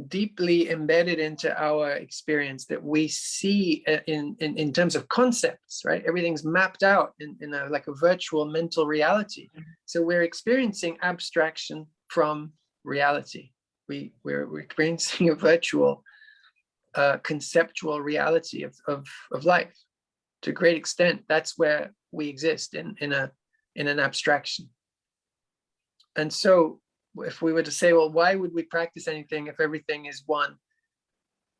deeply embedded into our experience that we see in terms of concepts, right? Everything's mapped out in a, like a virtual mental reality. So we're experiencing abstraction from reality. We're experiencing a virtual conceptual reality of life. To a great extent, that's where we exist in an abstraction. And so if we were to say, well, why would we practice anything if everything is one?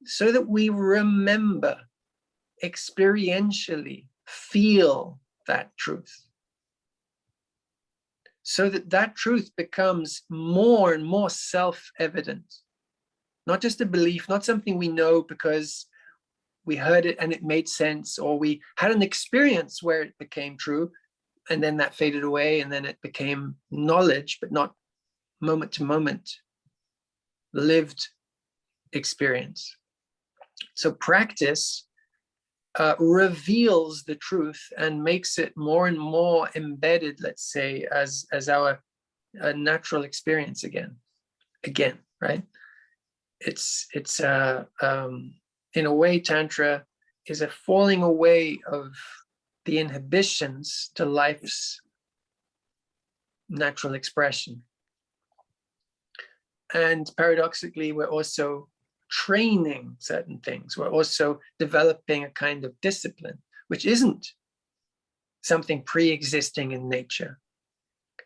So that we remember, experientially feel that truth. So that that truth becomes more and more self-evident. Not just a belief, not something we know because we heard it and it made sense, or we had an experience where it became true and then that faded away and then it became knowledge, but not moment to moment lived experience. So practice reveals the truth and makes it more and more embedded, let's say, as our natural experience again, right? It's in a way, Tantra is a falling away of the inhibitions to life's natural expression. And paradoxically, we're also training certain things. We're also developing a kind of discipline, which isn't something pre-existing in nature.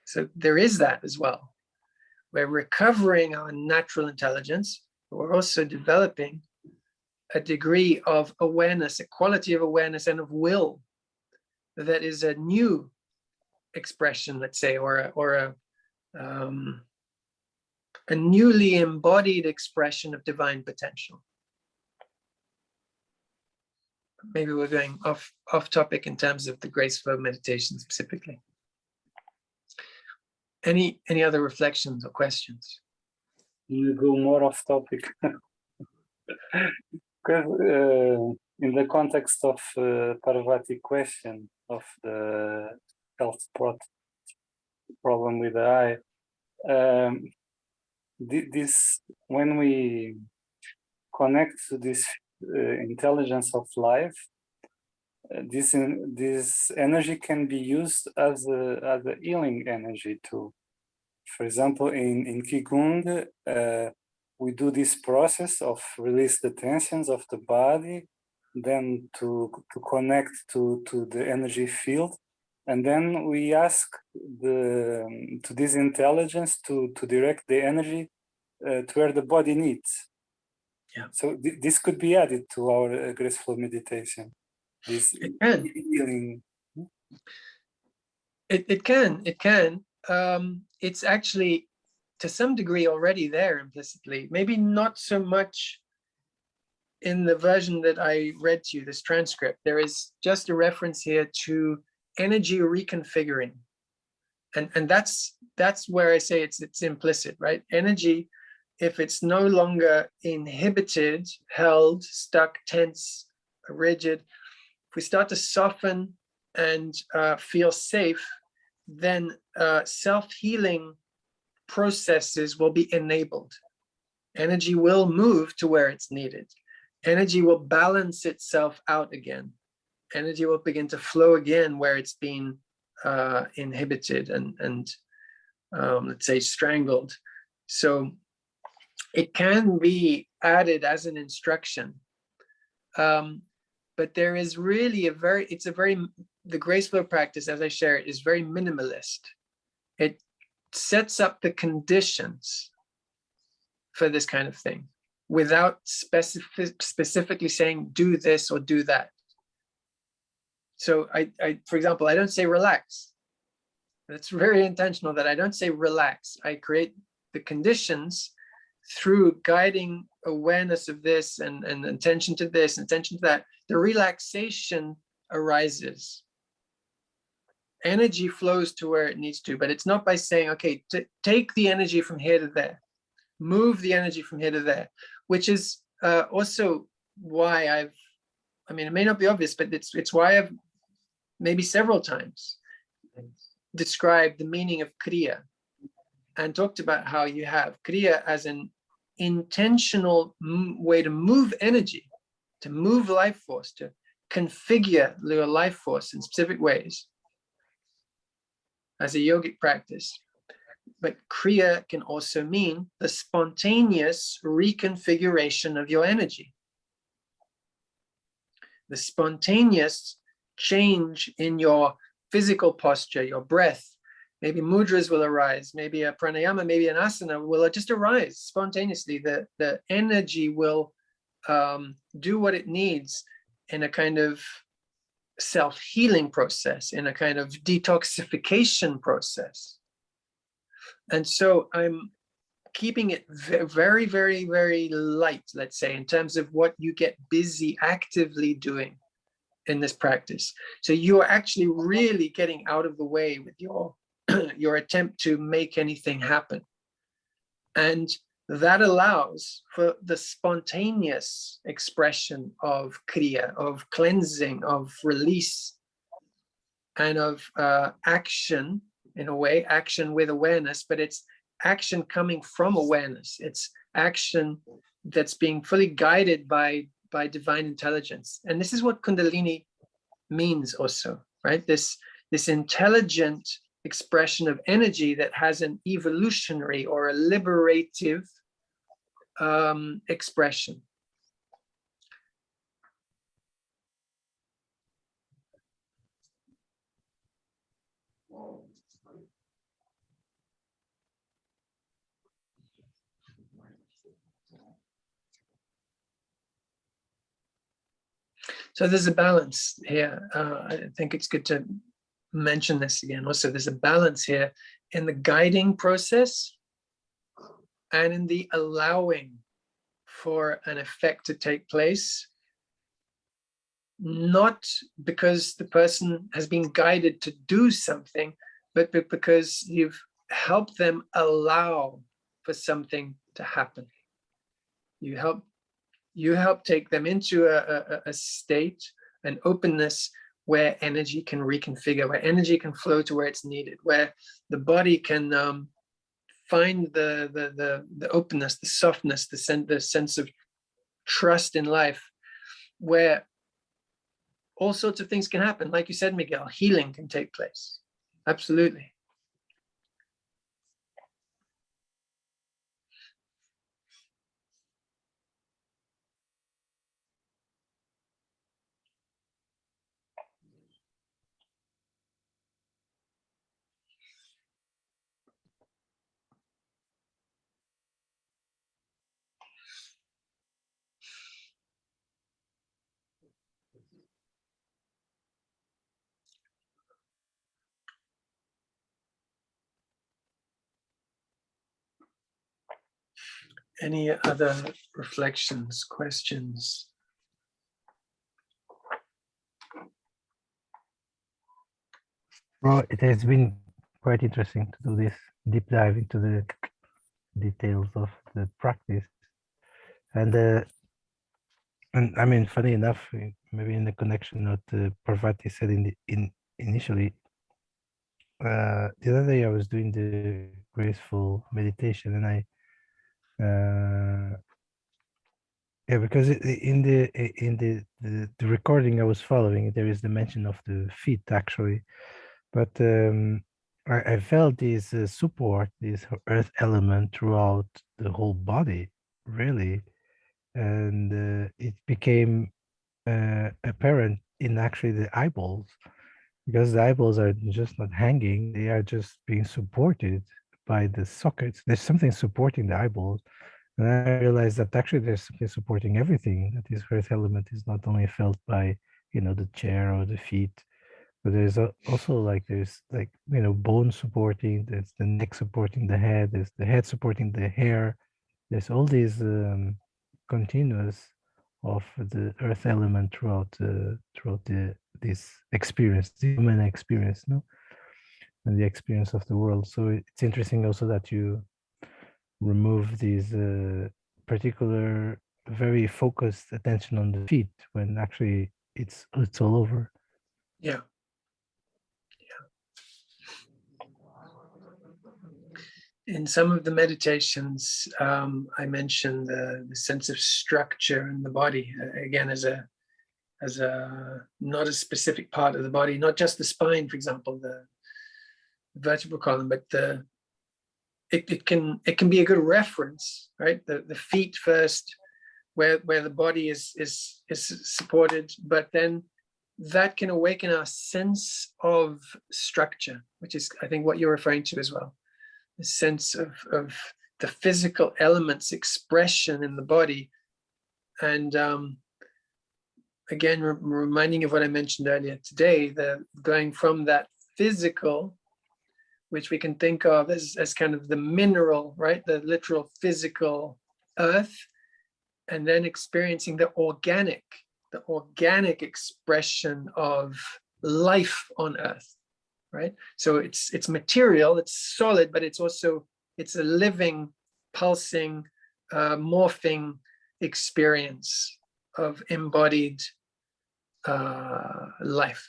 So there is that as well. We're recovering our natural intelligence, but we're also developing a degree of awareness, a quality of awareness and of will that is a new expression, let's say, or a newly embodied expression of divine potential. Maybe we're going off topic in terms of the GraceFlow meditation specifically. Any other reflections or questions? You go more off topic. Because in the context of Parvati question of the health problem with the eye, this, when we connect to this intelligence of life, this energy can be used as a healing energy too. For example, in Qigong, we do this process of release the tensions of the body, then to connect to the energy field, and then we ask to this intelligence to direct the energy to where the body needs. Yeah. So this could be added to our GraceFlow meditation. This healing. It can. It's actually to some degree already there implicitly, maybe not so much in the version that I read to you, this transcript. There is just a reference here to energy reconfiguring. And that's where I say it's implicit, right? Energy, if it's no longer inhibited, held, stuck, tense, rigid, if we start to soften and feel safe, then self-healing processes will be enabled. Energy will move to where it's needed. Energy will balance itself out again. Energy will begin to flow again where it's been inhibited and let's say strangled. So it can be added as an instruction. But there is really the GraceFlow practice, as I share it, is very minimalist. It sets up the conditions for this kind of thing without specifically saying, do this or do that. So I, for example, I don't say relax. That's very intentional that I don't say relax. I create the conditions through guiding awareness of this and attention to this, attention to that. The relaxation arises. Energy flows to where it needs to, but it's not by saying, okay, take the energy from here to there, move the energy from here to there, which is also why I mean, it may not be obvious, but it's why I've maybe several times described the meaning of Kriya and talked about how you have Kriya as an intentional way to move energy, to move life force, to configure your life force in specific ways as a yogic practice. But Kriya can also mean the spontaneous reconfiguration of your energy, the spontaneous change in your physical posture, your breath. Maybe mudras will arise, maybe a pranayama, maybe an asana will just arise spontaneously. The energy will do what it needs in a kind of self-healing process, in a kind of detoxification process. And so I'm keeping it very, very, very light, let's say, in terms of what you get busy actively doing in this practice. So you are actually really getting out of the way with your attempt to make anything happen. And that allows for the spontaneous expression of Kriya, of cleansing, of release, and of action, in a way, action with awareness, but it's action coming from awareness. It's action that's being fully guided by divine intelligence. And this is what Kundalini means also, right? This intelligent expression of energy that has an evolutionary or a liberative expression. So there's a balance here. I think it's good to mention this again. Also, there's a balance here in the guiding process and in the allowing for an effect to take place, not because the person has been guided to do something, but because you've helped them allow for something to happen. You help take them into a state, an openness where energy can reconfigure, where energy can flow to where it's needed, where the body can find the openness, the softness, the sense of trust in life, where all sorts of things can happen. Like you said, Miguel, healing can take place. Absolutely. Any other reflections, questions? Well, it has been quite interesting to do this deep dive into the details of the practice. And I mean, funny enough, maybe in the connection what Parvati said initially, the other day I was doing the graceful meditation, and yeah, because in the recording I was following, there is the mention of the feet actually, but I felt this support, this earth element throughout the whole body, really, and it became apparent in actually the eyeballs, because the eyeballs are just not hanging, they are just being supported by the sockets. There's something supporting the eyeballs, and I realized that actually there's something supporting everything, that this earth element is not only felt by, the chair or the feet, but there's also like, there's like, bone supporting, there's the neck supporting the head, there's the head supporting the hair, there's all these continuous of the earth element throughout this experience, the human experience, no, and the experience of the world. So it's interesting also that you remove these particular very focused attention on the feet when actually it's all over. Yeah. In some of the meditations, I mentioned the sense of structure in the body, again, as a not a specific part of the body, not just the spine, for example, the vertebral column, but it can be a good reference, right? The feet first, where the body is supported, but then that can awaken our sense of structure, which is, I think, what you're referring to as well. The sense of the physical elements expression in the body. And again, reminding of what I mentioned earlier today, going from that physical, which we can think of as kind of the mineral, right? The literal physical earth, and then experiencing the organic expression of life on earth. Right? So it's material, it's solid, but it's a living, pulsing, morphing experience of embodied life.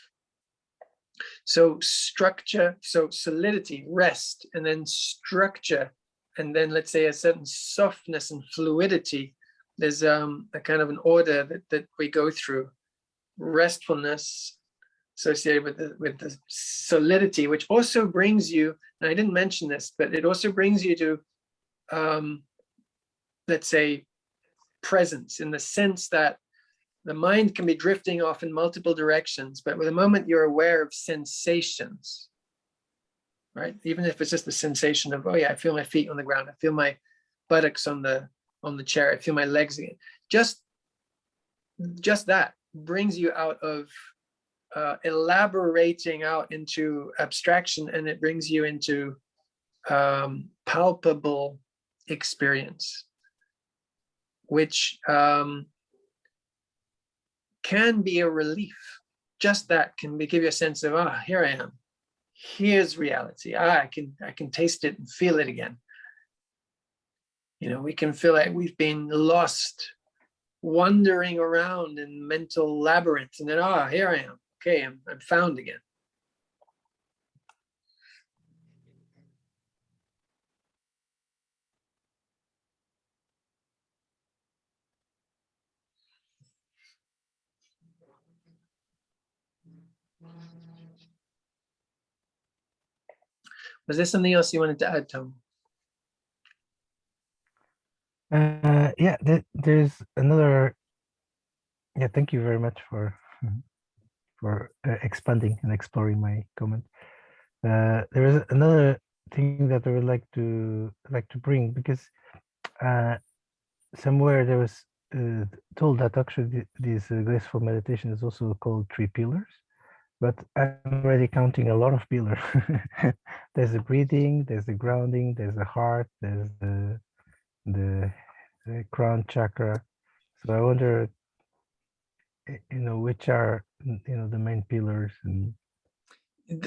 So structure, so solidity, rest, and then structure, and then let's say a certain softness and fluidity. There's a kind of an order that we go through. Restfulness, associated with the solidity, which also brings you, and I didn't mention this, but it also brings you to, let's say, presence, in the sense that the mind can be drifting off in multiple directions, but with the moment you're aware of sensations, right? Even if it's just the sensation of, oh yeah, I feel my feet on the ground, I feel my buttocks on the chair, I feel my legs again. Just that brings you out of elaborating out into abstraction, and it brings you into palpable experience, which can be a relief. Just that can give you a sense of, here I am, here's reality. I can taste it and feel it again. We can feel like we've been lost, wandering around in mental labyrinths, and then here I am. Okay, I'm found again. Was there something else you wanted to add, Tom? Yeah, there's another. Yeah, thank you very much for expanding and exploring my comment. There is another thing that I would like to bring, because somewhere there was told that actually this graceful meditation is also called 3 pillars, but I'm already counting a lot of pillars. There's the breathing, there's the grounding, there's the heart, there's the crown chakra. So I wonder, which are, the main pillars. And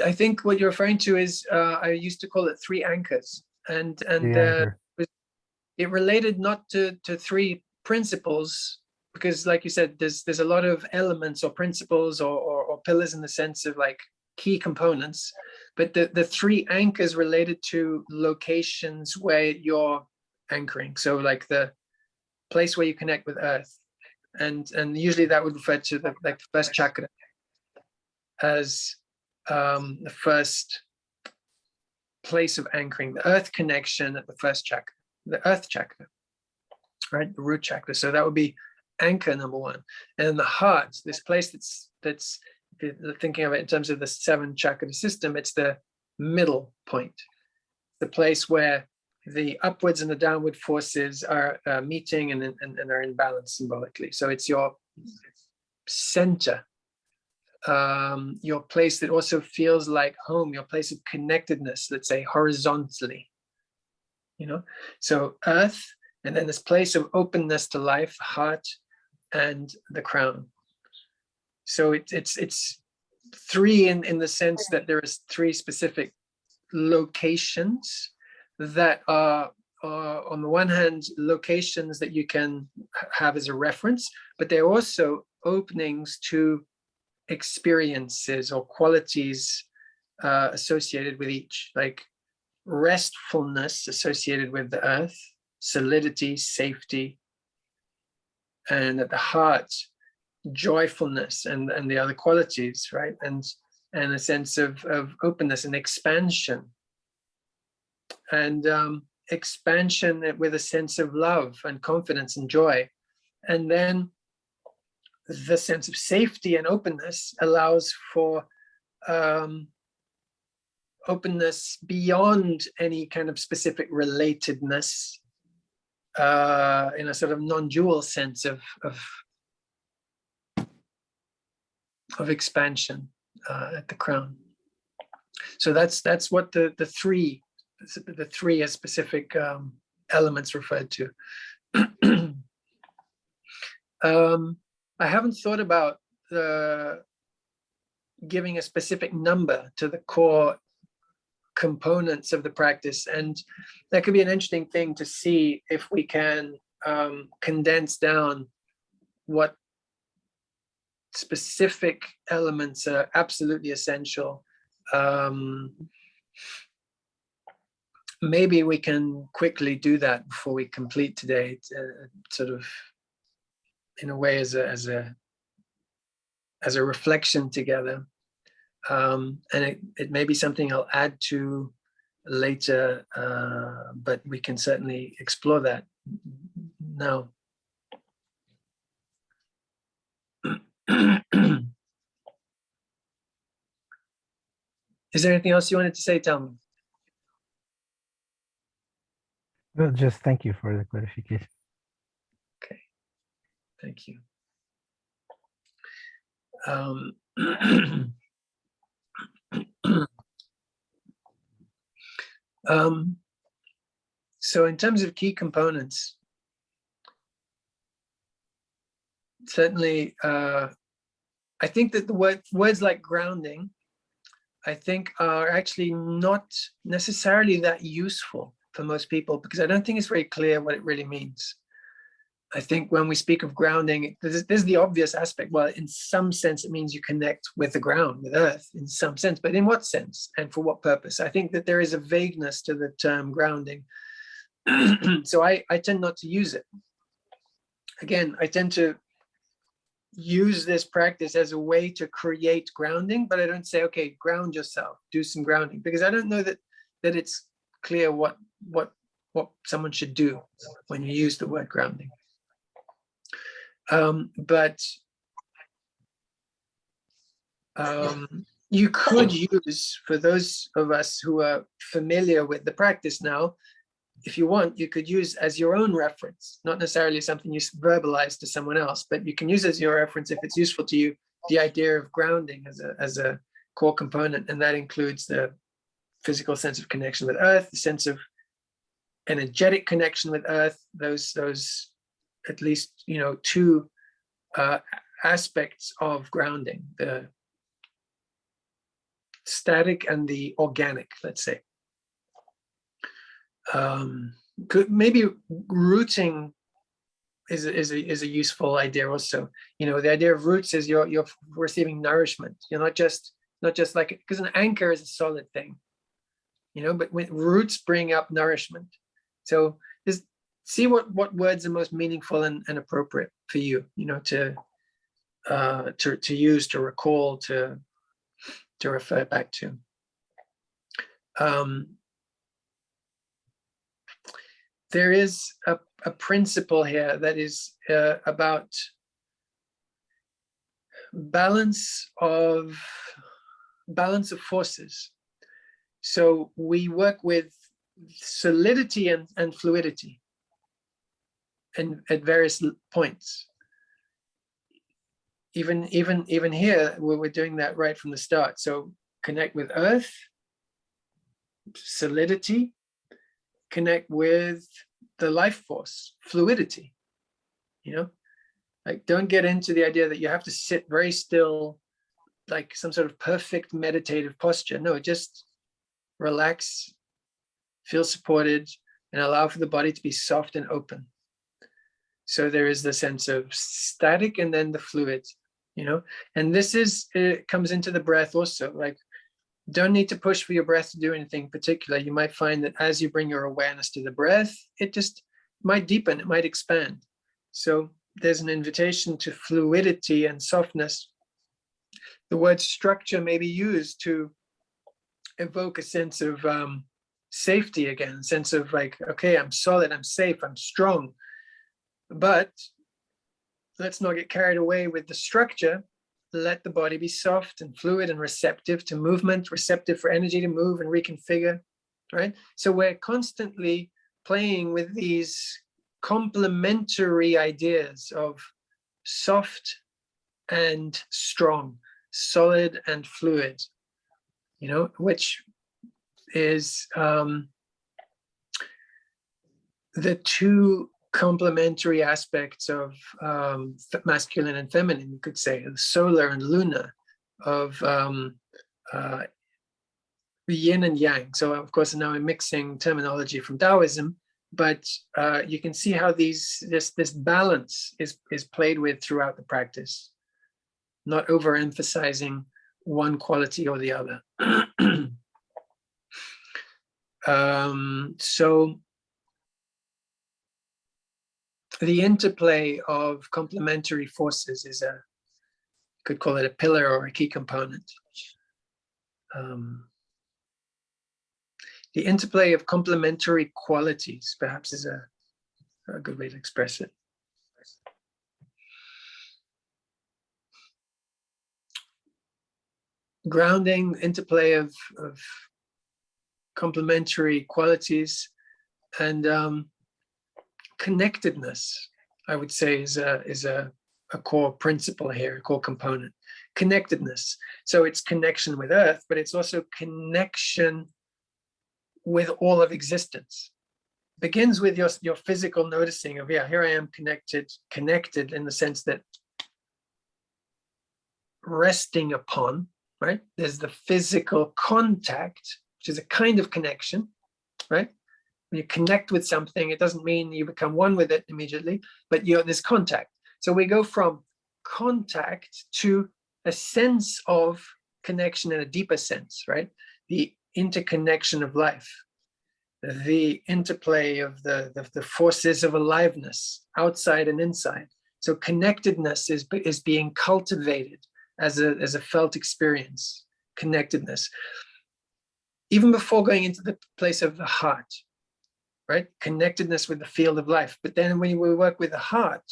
I think what you're referring to is, I used to call it 3 anchors, and the anchor. it related not to 3 principles, because like you said, there's a lot of elements or principles or pillars in the sense of like key components, but the 3 anchors related to locations where you're anchoring. So like the place where you connect with earth, and usually that would refer to the first chakra as the first place of anchoring, the earth connection at the first chakra, the earth chakra, right, the root chakra. So that would be anchor number 1. And the heart, this place that's thinking of it in terms of the 7 chakra system, it's the middle point, the place where the upwards and the downward forces are meeting and are in balance symbolically. So it's your center, your place that also feels like home, your place of connectedness, let's say horizontally, so earth, and then this place of openness to life, heart, and the crown. So it's 3 in the sense that there is 3 specific locations that are on the one hand locations that you can have as a reference, but they're also openings to experiences or qualities associated with each, like restfulness associated with the earth, solidity, safety, and at the heart, joyfulness and the other qualities, right? And a sense of openness and expansion, and expansion with a sense of love and confidence and joy. And then the sense of safety and openness allows for openness beyond any kind of specific relatedness, in a sort of non-dual sense of expansion at the crown. So that's what the three as specific elements referred to. I haven't thought about giving a specific number to the core components of the practice, and that could be an interesting thing to see if we can condense down what specific elements are absolutely essential. Maybe we can quickly do that before we complete today, sort of in a way as a reflection together. And it may be something I'll add to later, but we can certainly explore that now. Is there anything else you wanted to say, Tom? Well, just thank you for the clarification. Okay, thank you. So in terms of key components, certainly, I think that the words like grounding, I think are actually not necessarily that useful for most people, because I don't think it's very clear what it really means. I think when we speak of grounding, there's the obvious aspect. Well, in some sense, it means you connect with the ground, with earth, in some sense, but in what sense and for what purpose? I think that there is a vagueness to the term grounding. So I tend not to use it. Again, I tend to use this practice as a way to create grounding, but I don't say, okay, ground yourself, do some grounding, because I don't know that it's clear what someone should do when you use the word grounding. But you could use, for those of us who are familiar with the practice now, if you want, you could use as your own reference, not necessarily something you verbalize to someone else, but you can use as your reference, if it's useful to you, the idea of grounding as a core component. And that includes the physical sense of connection with earth, the sense of energetic connection with earth, those at least, you know, two aspects of grounding, the static and the organic, let's say. Maybe rooting is a useful idea also. You know, the idea of roots is you're receiving nourishment. You're not just like, because an anchor is a solid thing, you know, but when roots bring up nourishment. So just see what words are most meaningful and appropriate for you, you know, to use, to recall, to refer back to. There is a principle here that is about balance of forces. So we work with solidity and fluidity, and at various points. Even here, we're doing that right from the start. So connect with earth, solidity. Connect with the life force, fluidity, you know, like don't get into the idea that you have to sit very still, like some sort of perfect meditative posture. No, just relax, feel supported, and allow for the body to be soft and open. So there is the sense of static and then the fluid, you know, and it comes into the breath also, like, don't need to push for your breath to do anything particular. You might find that as you bring your awareness to the breath, it just might deepen, it might expand. So there's an invitation to fluidity and softness. The word structure may be used to evoke a sense of safety again, a sense of like, okay, I'm solid, I'm safe, I'm strong. But let's not get carried away with the structure. Let the body be soft and fluid and receptive to movement, receptive for energy to move and reconfigure, right? So we're constantly playing with these complementary ideas of soft and strong, solid and fluid, you know, which is the two complementary aspects of masculine and feminine, you could say, solar and lunar, of yin and yang. So of course now I'm mixing terminology from Taoism, but you can see how this balance is played with throughout the practice, not overemphasizing one quality or the other. So the interplay of complementary forces is could call it a pillar or a key component. The interplay of complementary qualities perhaps is a good way to express it. Grounding, interplay of complementary qualities, and connectedness, I would say, is a core principle here, a core component. Connectedness. So it's connection with earth, but it's also connection with all of existence. Begins with your physical noticing of, yeah, here I am connected in the sense that resting upon, right? There's the physical contact, which is a kind of connection, right? When you connect with something, it doesn't mean you become one with it immediately, but there's contact. So we go from contact to a sense of connection in a deeper sense, right? The interconnection of life, the interplay of the forces of aliveness outside and inside. So connectedness is being cultivated as a felt experience, connectedness. Even before going into the place of the heart, right? Connectedness with the field of life. But then when we work with the heart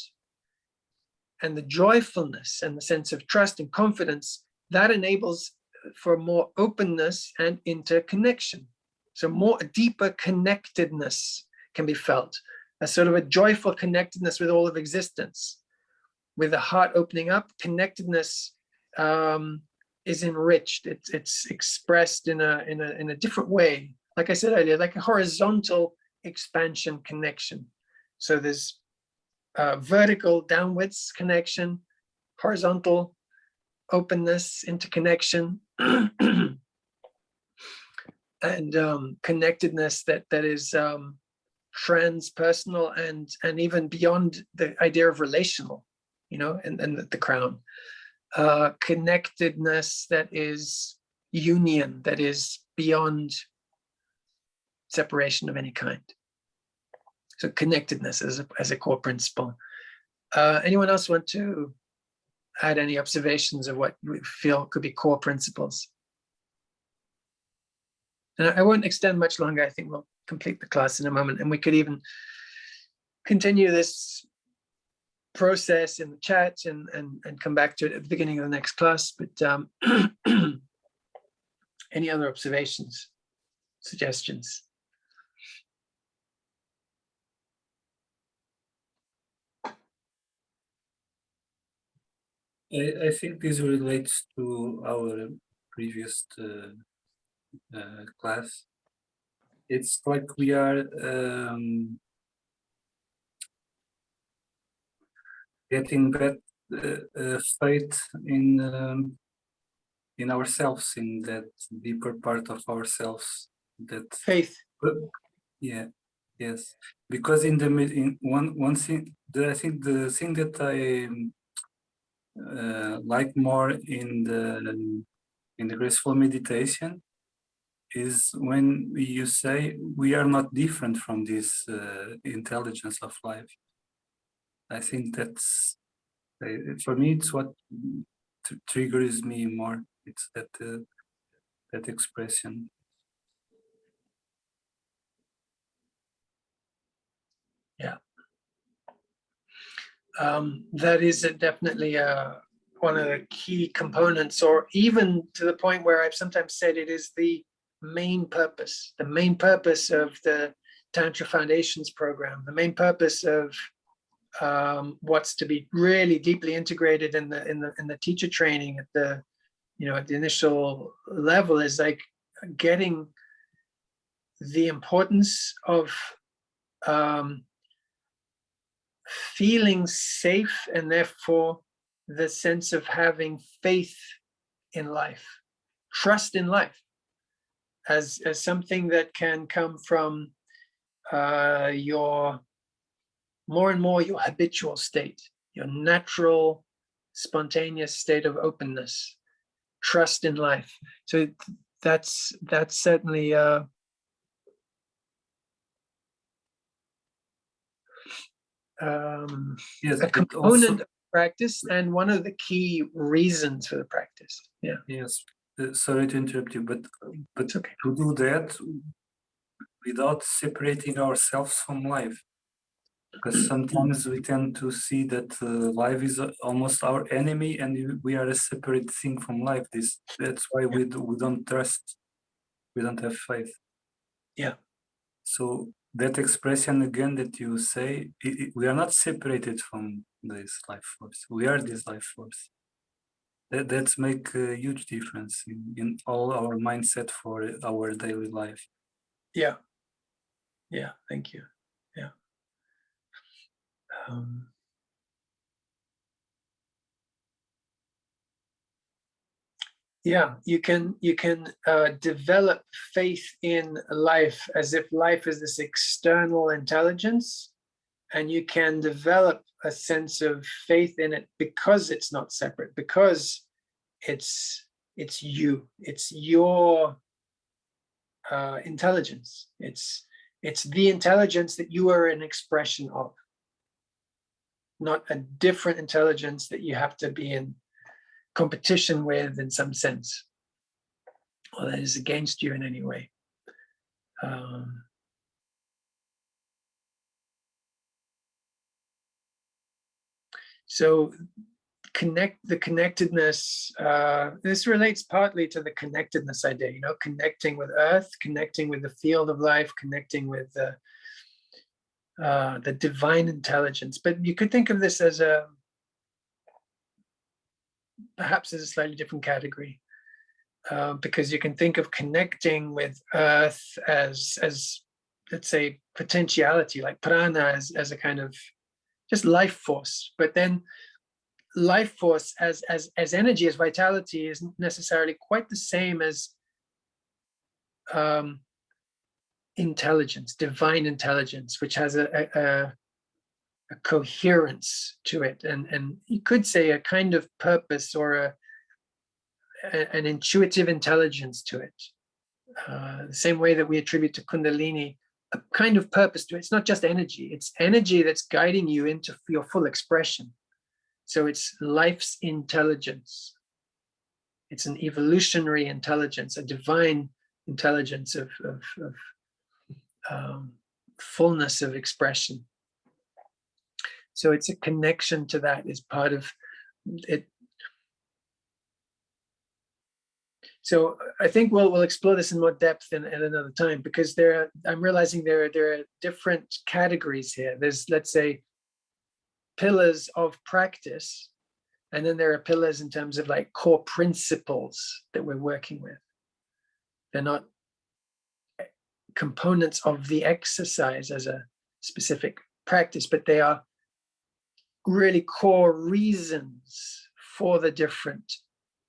and the joyfulness and the sense of trust and confidence, that enables for more openness and interconnection. So more deeper connectedness can be felt, a sort of a joyful connectedness with all of existence. With the heart opening up, connectedness is enriched. It's expressed in a different way. Like I said earlier, like a horizontal expansion connection. So there's vertical downwards connection, horizontal openness, interconnection, and connectedness that is transpersonal and even beyond the idea of relational, you know, and the crown. Connectedness that is union, that is beyond separation of any kind. So connectedness as a core principle. Anyone else want to add any observations of what we feel could be core principles? And I won't extend much longer. I think we'll complete the class in a moment, and we could even continue this process in the chat and come back to it at the beginning of the next class. But any other observations, suggestions? I think this relates to our previous class. It's like we are getting that faith in ourselves, in that deeper part of ourselves. That Faith. Yeah. Yes. Because in one thing, I think the thing that I like more in the graceful meditation is when you say we are not different from this intelligence of life. I think that's for me. It's what triggers me more. It's that expression. Yeah. That is definitely one of the key components, or even to the point where I've sometimes said it is the main purpose of the Tantra Foundations program, the main purpose of what's to be really deeply integrated in the teacher training at the initial level, is like getting the importance of feeling safe, and therefore the sense of having faith in life, trust in life, as something that can come from your more and more your habitual state, your natural, spontaneous state of openness, trust in life. So that's certainly Yes, a component of practice, and one of the key reasons for the practice. Yeah. Yes. Sorry to interrupt you, but Okay. to do that without separating ourselves from life, because sometimes we tend to see that life is almost our enemy, and we are a separate thing from life. That's why we don't trust, we don't have faith. Yeah. So that expression again that you say, we are not separated from this life force. We are this life force. That's make a huge difference in all our mindset for our daily life. Yeah. Yeah. Thank you. Yeah. Yeah, you can develop faith in life as if life is this external intelligence, and you can develop a sense of faith in it because it's not separate, because it's you, it's your intelligence, it's the intelligence that you are an expression of. not a different intelligence that you have to be in competition with in some sense, or that is against you in any way. So the connectedness, this relates partly to the connectedness idea, you know, connecting with earth, connecting with the field of life, connecting with the divine intelligence. But you could think of this as perhaps as a slightly different category, because you can think of connecting with earth as let's say potentiality, like prana, as a kind of just life force. But then life force as energy, as vitality, isn't necessarily quite the same as intelligence, divine intelligence, which has a coherence to it, and you could say a kind of purpose, or an intuitive intelligence to it. The same way that we attribute to Kundalini a kind of purpose to it. It's not just energy, it's energy that's guiding you into your full expression. So it's life's intelligence. It's an evolutionary intelligence, a divine intelligence of fullness of expression. So it's a connection to that, is part of it. So I think we'll explore this in more depth at another time, because I'm realizing there are different categories here. There's, let's say, pillars of practice, and then there are pillars in terms of like core principles that we're working with. They're not components of the exercise as a specific practice, but they are really core reasons for the different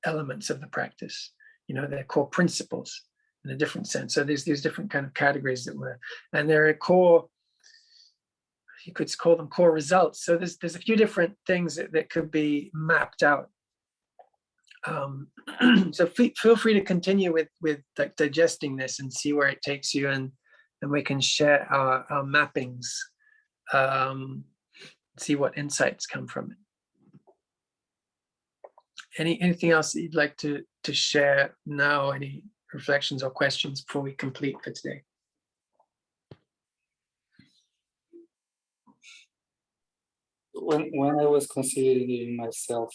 elements of the practice. You know, they're core principles in a different sense. So there's these different kind of categories that and there are core, you could call them core results. So there's a few different things that could be mapped out. So feel free to continue with like digesting this and see where it takes you, and we can share our mappings, see what insights come from it. Anything else that you'd like to share now? Any reflections or questions before we complete for today? When I was considering myself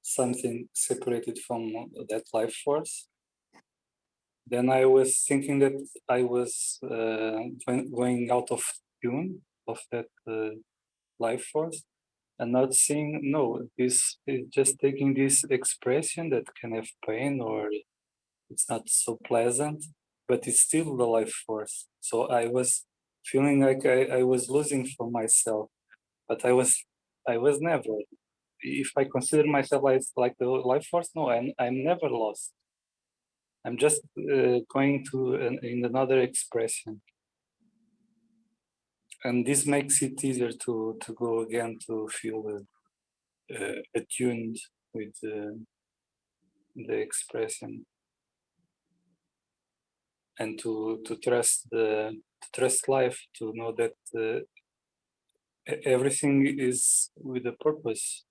something separated from that life force, then I was thinking that I was going out of tune of that life force, and not seeing, no, this is just taking this expression that can have pain, or it's not so pleasant, but it's still the life force. So I was feeling like I was losing from myself, but I was never. If I consider myself like the life force, no, I'm never lost. I'm just going to in another expression, and this makes it easier to go again, to feel attuned with the expression, and to trust life, to know that everything is with a purpose.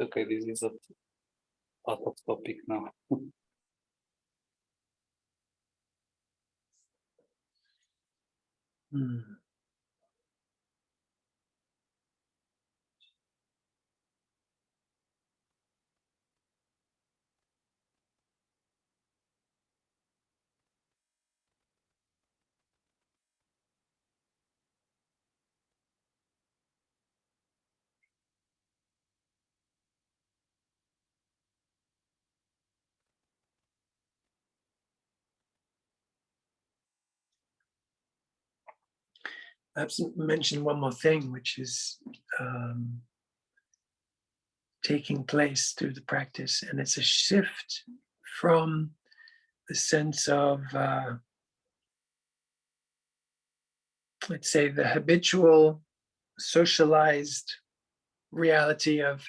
Okay, this is out of topic now. Perhaps mention one more thing, which is taking place through the practice, and it's a shift from the sense of, let's say, the habitual, socialized reality of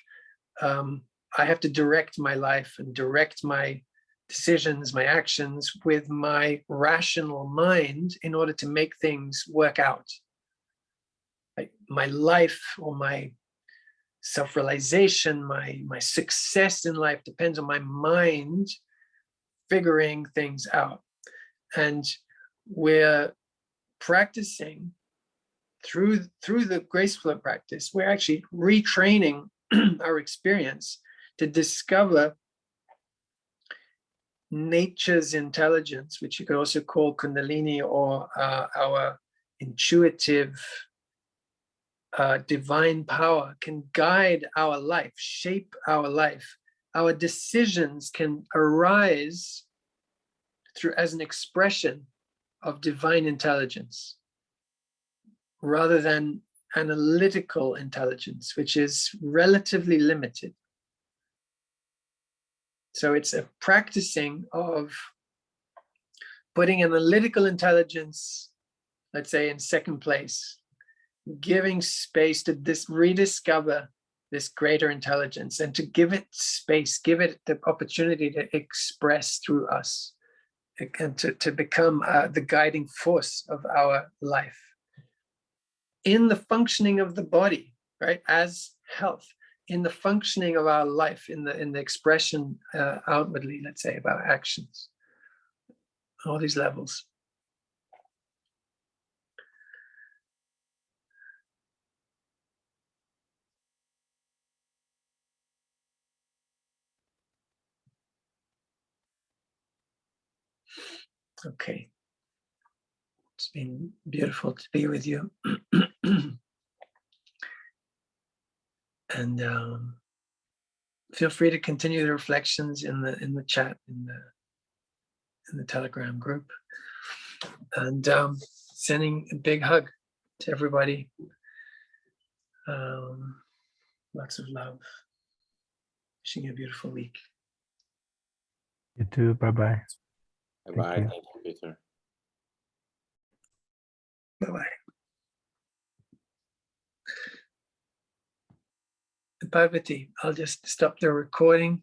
I have to direct my life and direct my decisions, my actions with my rational mind in order to make things work out. my life or my self-realization, my success in life depends on my mind figuring things out. And we're practicing through the GraceFlow practice, we're actually retraining our experience to discover nature's intelligence, which you could also call Kundalini, or our intuitive divine power can guide our life, shape our life. Our decisions can arise through as an expression of divine intelligence, rather than analytical intelligence, which is relatively limited. So it's a practicing of putting analytical intelligence, let's say, in second place, giving space to rediscover this greater intelligence, and to give it space, give it the opportunity to express through us, and to become the guiding force of our life in the functioning of the body, right? As health, in the functioning of our life, in the expression outwardly, let's say, of our actions, all these levels. Okay. It's been beautiful to be with you. And feel free to continue the reflections in the chat, in the Telegram group. And sending a big hug to everybody. Lots of love. Wishing you a beautiful week. You too. Bye-bye. Bye-bye. you. Thank you, Peter. Bye-bye. Parvati, I'll just stop the recording.